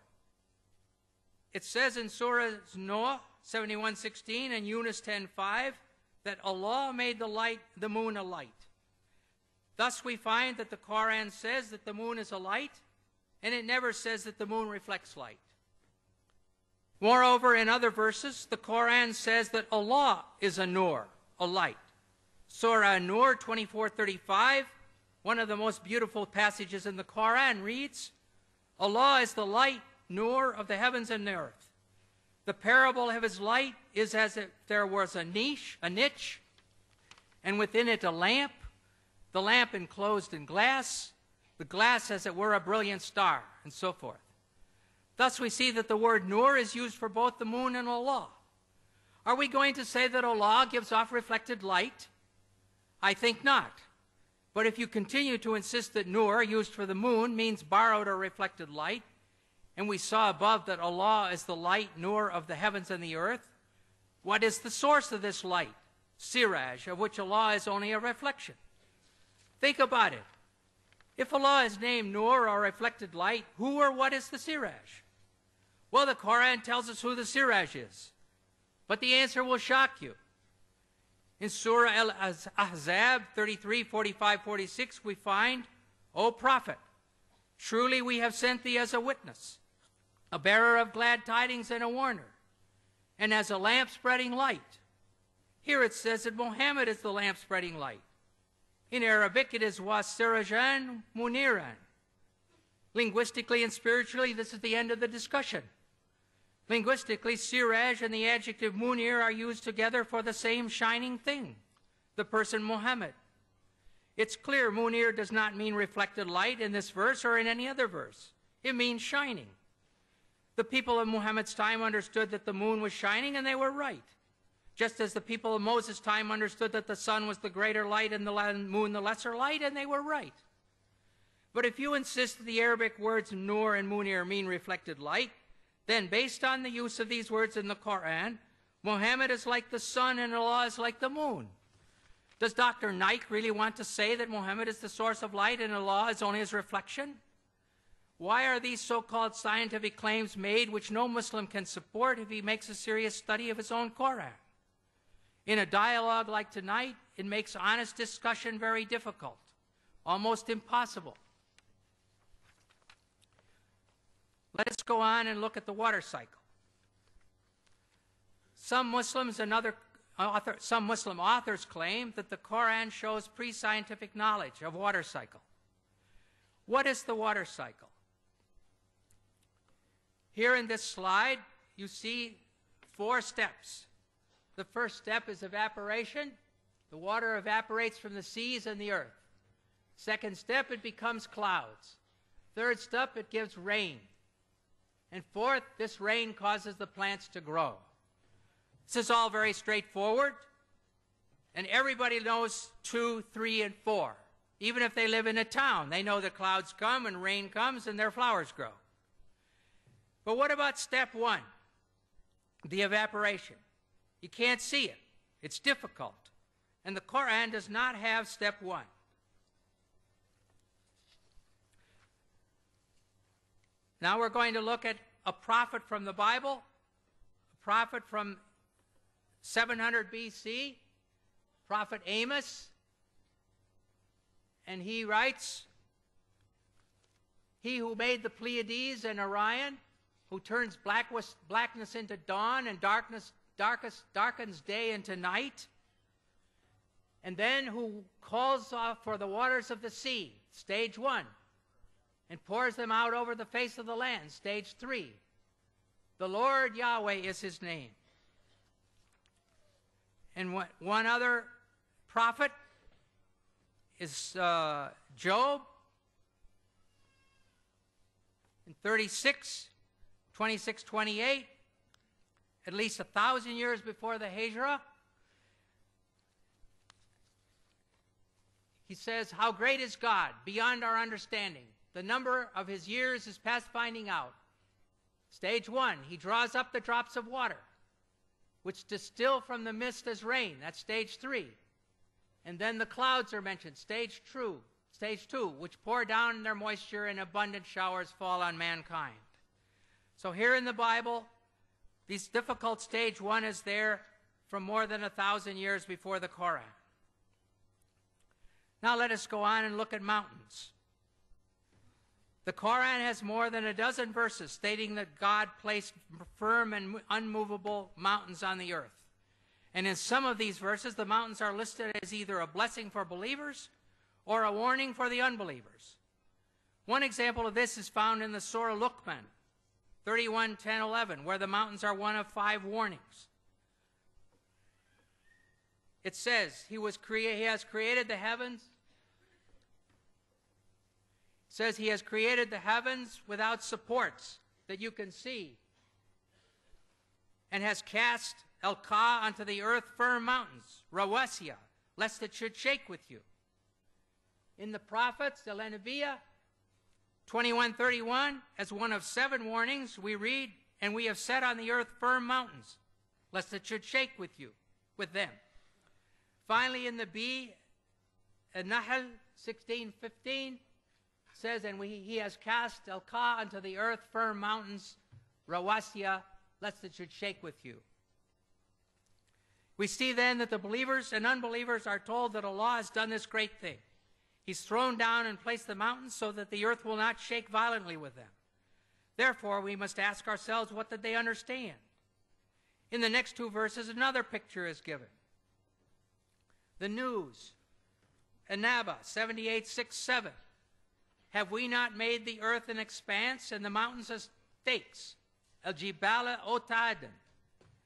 It says in Surah Noah 71:16 and Yunus 10:5 that Allah made the moon a light. Thus we find that the Quran says that the moon is a light, and it never says that the moon reflects light. Moreover, in other verses, the Quran says that Allah is a nur, a light. Surah Nur 24:35, one of the most beautiful passages in the Quran, reads, Allah is the light, nur of the heavens and the earth. The parable of his light is as if there was a niche, and within it a lamp, the lamp enclosed in glass, the glass as it were a brilliant star, and so forth. Thus we see that the word nur is used for both the moon and Allah. Are we going to say that Allah gives off reflected light? I think not. But if you continue to insist that nur, used for the moon, means borrowed or reflected light, and we saw above that Allah is the light, nur of the heavens and the earth, what is the source of this light? Siraj, of which Allah is only a reflection. Think about it. If Allah is named nur or reflected light, who or what is the Siraj? Well, the Quran tells us who the Siraj is. But the answer will shock you. In Surah Al-Ahzab 33:45-46, we find, O Prophet, truly we have sent thee as a witness, a bearer of glad tidings and a warner, and as a lamp spreading light. Here it says that Mohammed is the lamp spreading light. In Arabic, it is wasirajan muniran. Linguistically and spiritually, this is the end of the discussion. Linguistically, siraj and the adjective munir are used together for the same shining thing, the person Mohammed. It's clear munir does not mean reflected light in this verse or in any other verse. It means shining. The people of Muhammad's time understood that the moon was shining, and they were right. Just as the people of Moses' time understood that the sun was the greater light and the moon the lesser light, and they were right. But if you insist that the Arabic words nur and munir mean reflected light, then based on the use of these words in the Quran, Muhammad is like the sun and Allah is like the moon. Does Dr. Naik really want to say that Muhammad is the source of light and Allah is only his reflection? Why are these so-called scientific claims made which no Muslim can support if he makes a serious study of his own Quran? In a dialogue like tonight, it makes honest discussion very difficult, almost impossible. Let us go on and look at the water cycle. Some Muslim authors claim that the Quran shows pre-scientific knowledge of water cycle. What is the water cycle? Here in this slide, you see 4 steps. The first step is evaporation. The water evaporates from the seas and the earth. Second step, it becomes clouds. Third step, it gives rain. And fourth, this rain causes the plants to grow. This is all very straightforward, and everybody knows 2, 3, and 4. Even if they live in a town, they know that clouds come and rain comes and their flowers grow. But what about step 1, the evaporation? You can't see it. It's difficult. And the Quran does not have step 1. Now we're going to look at a prophet from the Bible, a prophet from 700 BC, Prophet Amos, and he writes, "He who made the Pleiades and Orion, who turns blackness into dawn and darkens day into night, and then who calls off for the waters of the sea," stage 1, "and pours them out over the face of the land," stage 3. The Lord Yahweh is his name. And one other prophet is Job in 26:28, at least 1,000 years before the Hijrah. He says, "How great is God, beyond our understanding. The number of his years is past finding out." Stage 1, he draws up the drops of water, which distill from the mist as rain. That's stage 3. And then the clouds are mentioned, stage 2, which pour down their moisture and abundant showers fall on mankind. So here in the Bible, this difficult stage 1 is there from more than 1,000 years before the Quran. Now let us go on and look at mountains. The Quran has more than a dozen verses stating that God placed firm and unmovable mountains on the earth. And in some of these verses, the mountains are listed as either a blessing for believers or a warning for the unbelievers. One example of this is found in the Surah Luqman, 31:10-11, where the mountains are one of 5 warnings. It says, He has created the heavens. It says He has created the heavens without supports that you can see, and has cast Al-Ka onto the earth firm mountains, Rawasiya, lest it should shake with you. In the prophets, Al-Anbiya, 21:31, as one of 7 warnings, we read, "And we have set on the earth firm mountains, lest it should shake with them." Finally, in the B, An-Nahl 16:15, says, "And he has cast Al-Ka onto the earth firm mountains, Rawasiya, lest it should shake with you." We see then that the believers and unbelievers are told that Allah has done this great thing. He's thrown down and placed the mountains so that the earth will not shake violently with them. Therefore, we must ask ourselves, what did they understand? In the next 2 verses, another picture is given. The news, An-Naba 78:6-7. "Have we not made the earth an expanse and the mountains as stakes, al-jibala otadan,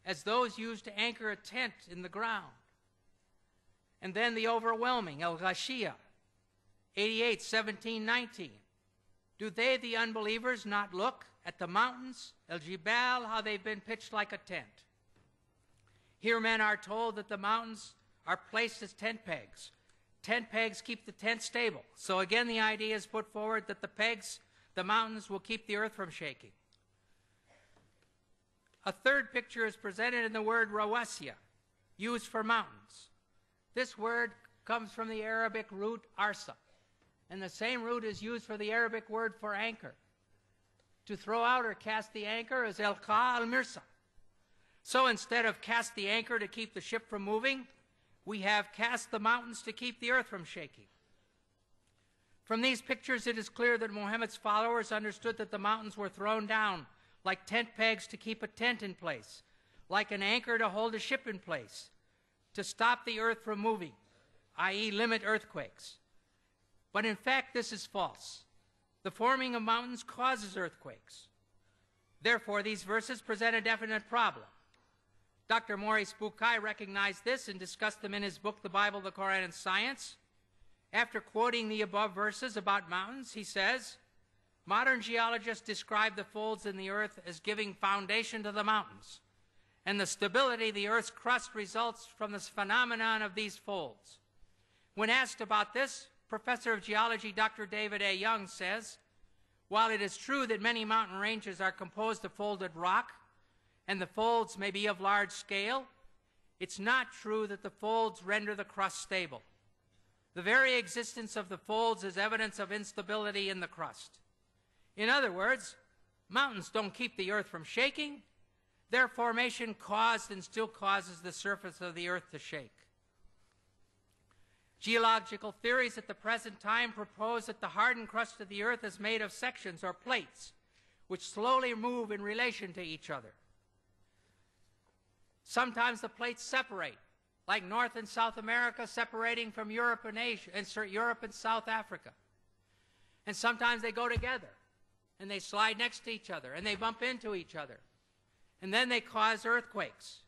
as those used to anchor a tent in the ground. And then the overwhelming, al-ghashiyah, 88, 17, 19. Do they, the unbelievers, not look at the mountains, al-jibal, how they've been pitched like a tent? Here men are told that the mountains are placed as tent pegs. Tent pegs keep the tent stable. So again, the idea is put forward that the pegs, the mountains, will keep the earth from shaking. A third picture is presented in the word rawasiya, used for mountains. This word comes from the Arabic root arsa, and the same root is used for the Arabic word for anchor. To throw out or cast the anchor is elqa al-mirsa. So instead of cast the anchor to keep the ship from moving, we have cast the mountains to keep the earth from shaking. From these pictures, it is clear that Mohammed's followers understood that the mountains were thrown down like tent pegs to keep a tent in place, like an anchor to hold a ship in place, to stop the earth from moving, i.e. limit earthquakes. But in fact, this is false. The forming of mountains causes earthquakes. Therefore, these verses present a definite problem. Dr. Maurice Bucaille recognized this and discussed them in his book, The Bible, the Quran, and Science. After quoting the above verses about mountains, he says, modern geologists describe the folds in the earth as giving foundation to the mountains, and the stability of the earth's crust results from this phenomenon of these folds. When asked about this, Professor of Geology Dr. David A. Young says, while it is true that many mountain ranges are composed of folded rock, and the folds may be of large scale, it's not true that the folds render the crust stable. The very existence of the folds is evidence of instability in the crust. In other words, mountains don't keep the earth from shaking. Their formation caused and still causes the surface of the earth to shake. Geological theories at the present time propose that the hardened crust of the earth is made of sections or plates, which slowly move in relation to each other. Sometimes the plates separate, like North and South America separating from Europe and Asia, and Europe and South Africa. And sometimes they go together, and they slide next to each other, and they bump into each other. And then they cause earthquakes.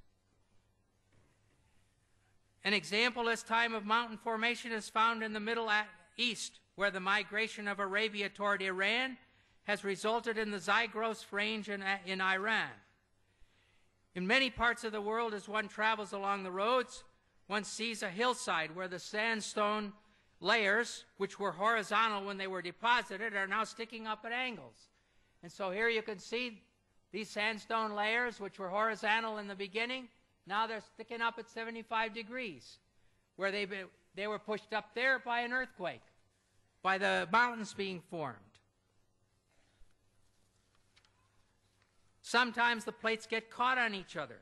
An example of this time of mountain formation is found in the Middle East, where the migration of Arabia toward Iran has resulted in the Zagros range in Iran. In many parts of the world, as one travels along the roads, one sees a hillside where the sandstone layers, which were horizontal when they were deposited, are now sticking up at angles. And so here you can see these sandstone layers, which were horizontal in the beginning, now they're sticking up at 75 degrees, where they were pushed up there by an earthquake, by the mountains being formed. Sometimes the plates get caught on each other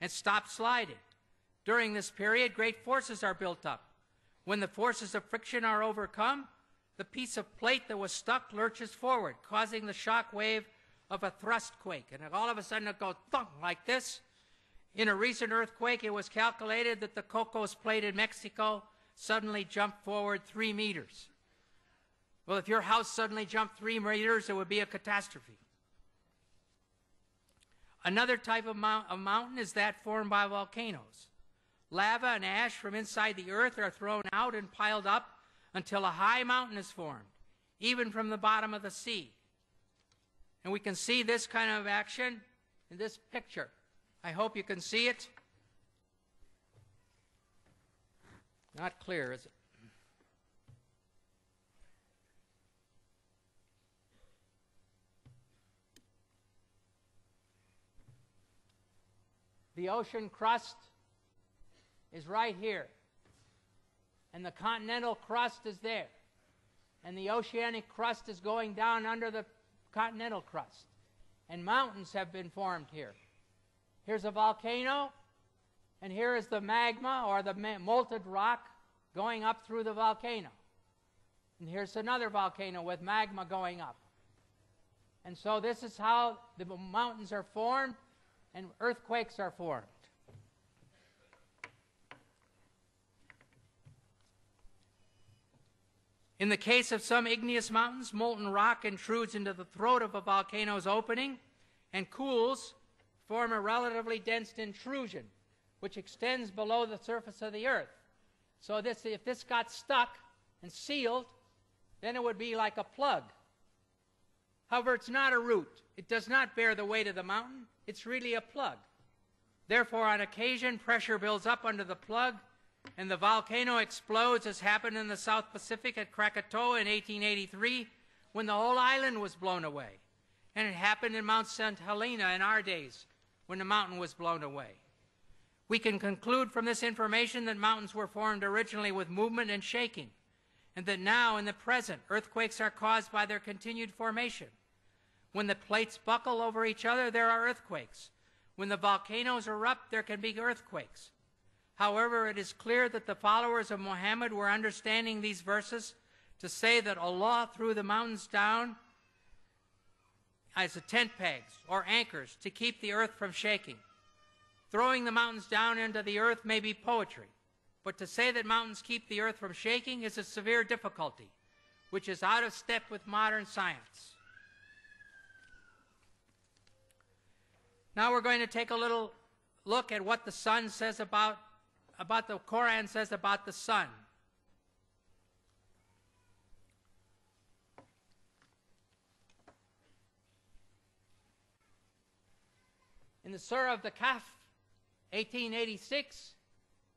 and stop sliding. During this period, great forces are built up. When the forces of friction are overcome, the piece of plate that was stuck lurches forward, causing the shock wave of a thrust quake. And all of a sudden it goes thunk like this. In a recent earthquake, it was calculated that the Cocos plate in Mexico suddenly jumped forward 3 meters. Well, if your house suddenly jumped 3 meters, it would be a catastrophe. Another type of mountain is that formed by volcanoes. Lava and ash from inside the earth are thrown out and piled up until a high mountain is formed, even from the bottom of the sea. And we can see this kind of action in this picture. I hope you can see it. Not clear, is it? The ocean crust is right here, and the continental crust is there, and the oceanic crust is going down under the continental crust, and mountains have been formed here. Here's a volcano, and here is the magma, or the molten rock, going up through the volcano. And here's another volcano with magma going up. And so this is how the mountains are formed and earthquakes are formed. In the case of some igneous mountains, molten rock intrudes into the throat of a volcano's opening and cools, form a relatively dense intrusion, which extends below the surface of the Earth. So if this got stuck and sealed, then it would be like a plug. However, it's not a root. It does not bear the weight of the mountain. It's really a plug. Therefore, on occasion, pressure builds up under the plug, and the volcano explodes, as happened in the South Pacific at Krakatoa in 1883, when the whole island was blown away. And it happened in Mount St. Helena in our days, when the mountain was blown away. We can conclude from this information that mountains were formed originally with movement and shaking, and that now, in the present, earthquakes are caused by their continued formation. When the plates buckle over each other, there are earthquakes. When the volcanoes erupt, there can be earthquakes. However, it is clear that the followers of Mohammed were understanding these verses to say that Allah threw the mountains down as tent pegs or anchors to keep the earth from shaking. Throwing the mountains down into the earth may be poetry, but to say that mountains keep the earth from shaking is a severe difficulty, which is out of step with modern science. Now we're going to take a little look at what the sun says about the Quran says about the sun. In the Surah of the Kahf, 1886,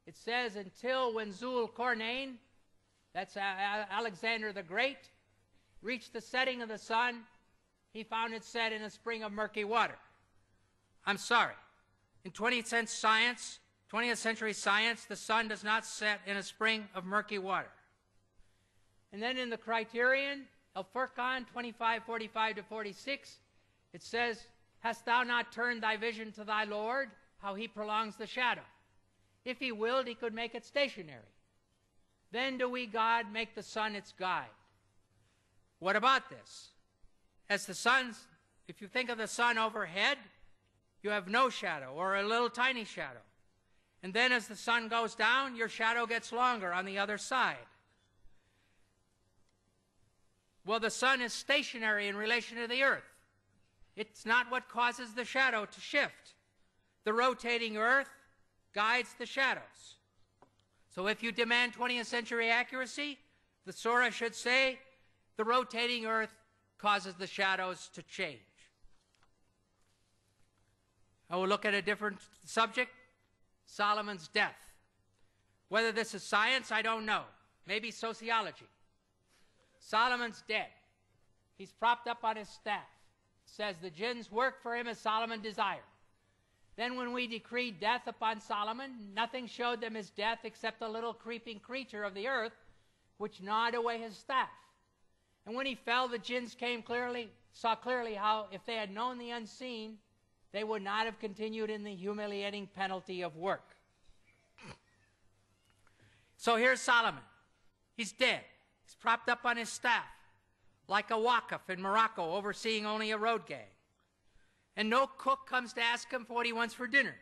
it says, until when Zul Qarnayn, that's Alexander the Great, reached the setting of the sun, he found it set in a spring of murky water. I'm sorry. In 20th century science, the sun does not set in a spring of murky water. And then in the criterion, Al-Furqan 25:45-46, it says, hast thou not turned thy vision to thy Lord, how he prolongs the shadow? If he willed, he could make it stationary. Then do we, God, make the sun its guide. What about this? As the sun's, if you think of the sun overhead, you have no shadow or a little tiny shadow. And then as the sun goes down, your shadow gets longer on the other side. Well, the sun is stationary in relation to the earth. It's not what causes the shadow to shift. The rotating earth guides the shadows. So if you demand 20th century accuracy, the surah should say the rotating earth causes the shadows to change. I will look at a different subject, Solomon's death. Whether this is science, I don't know. Maybe sociology. Solomon's dead. He's propped up on his staff. It says the jinns worked for him as Solomon desired. Then when we decreed death upon Solomon, nothing showed them his death except a little creeping creature of the earth, which gnawed away his staff. And when he fell, the jinns saw clearly how, if they had known the unseen, they would not have continued in the humiliating penalty of work. So here's Solomon. He's dead. He's propped up on his staff, like a wakaf in Morocco, overseeing only a road gang. And no cook comes to ask him for what he wants for dinner.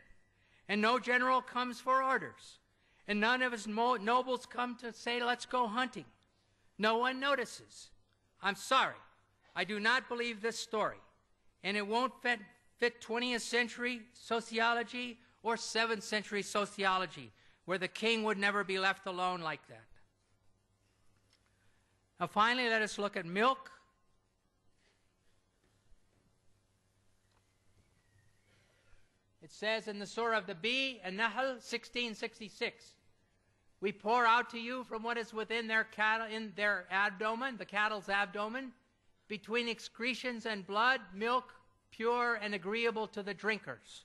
And no general comes for orders. And none of his nobles come to say, let's go hunting. No one notices. I'm sorry. I do not believe this story. And it won't fit 20th century sociology or 7th century sociology, where the king would never be left alone like that. Now finally, let us look at milk. It says in the Surah of the Bee, An-Nahl 1666, we pour out to you from what is within their cattle, in their abdomen, the cattle's abdomen, between excretions and blood, milk, pure and agreeable to the drinkers.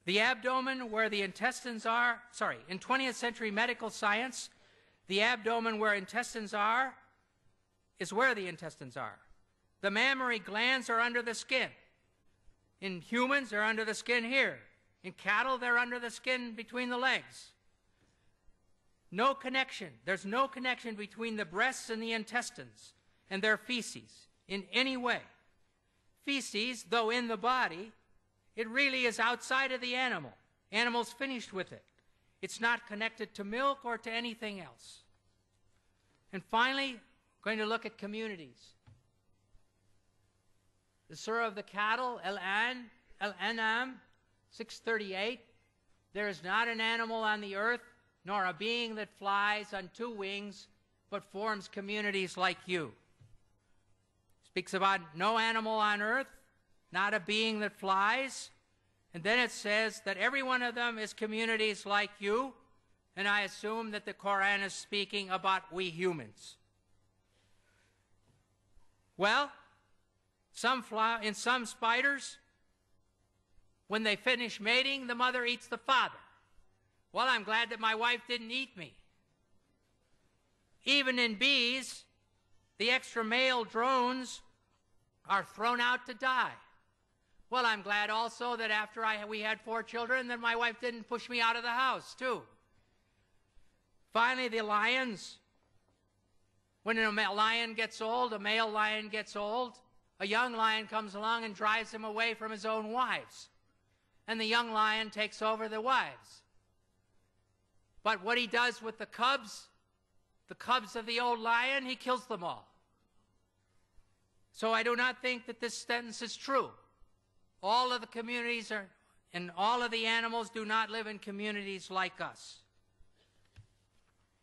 The abdomen where the intestines are, in 20th century medical science, the abdomen where intestines are is where the intestines are. The mammary glands are under the skin. In humans, they're under the skin here. In cattle, they're under the skin between the legs. No connection. There's no connection between the breasts and the intestines and their feces in any way. Feces, though in the body, it really is outside of the animal. Animal's finished with it. It's not connected to milk or to anything else. And finally, going to look at communities. the Surah of the Cattle, Al-An'am 638, there is not an animal on the earth, nor a being that flies on two wings, but forms communities like you. Speaks about no animal on earth, not a being that flies. And then it says that every one of them is communities like you. And I assume that the Quran is speaking about we humans. Well, in some spiders, when they finish mating, the mother eats the father. Well, I'm glad that my wife didn't eat me. Even in bees, the extra male drones are thrown out to die. Well, I'm glad also that after we had 4 children, that my wife didn't push me out of the house, too. Finally, the lions. When a lion gets old, a male lion gets old, a young lion comes along and drives him away from his own wives. And the young lion takes over the wives. But what he does with the cubs of the old lion, he kills them all. So I do not think that this sentence is true. All of the communities and all of the animals do not live in communities like us.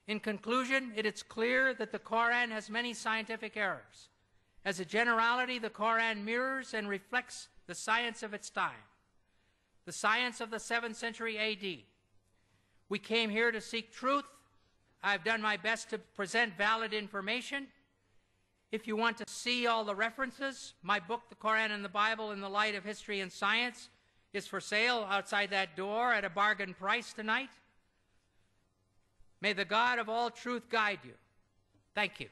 In conclusion, it is clear that the Quran has many scientific errors. As a generality, the Quran mirrors and reflects the science of its time, the science of the 7th century AD. We came here to seek truth. I've done my best to present valid information. If you want to see all the references, my book, The Quran and the Bible in the Light of History and Science, is for sale outside that door at a bargain price tonight. May the God of all truth guide you. Thank you.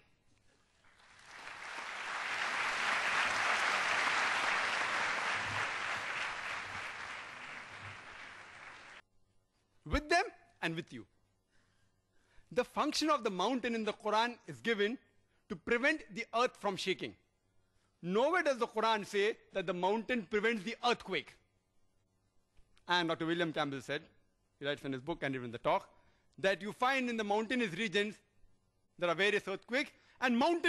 With them and with you. The function of the mountain in the Quran is given to prevent the earth from shaking. Nowhere does the Quran say that the mountain prevents the earthquake. And Dr. William Campbell said, he writes in his book and even in the talk, that you find in the mountainous regions there are various earthquakes, and mountains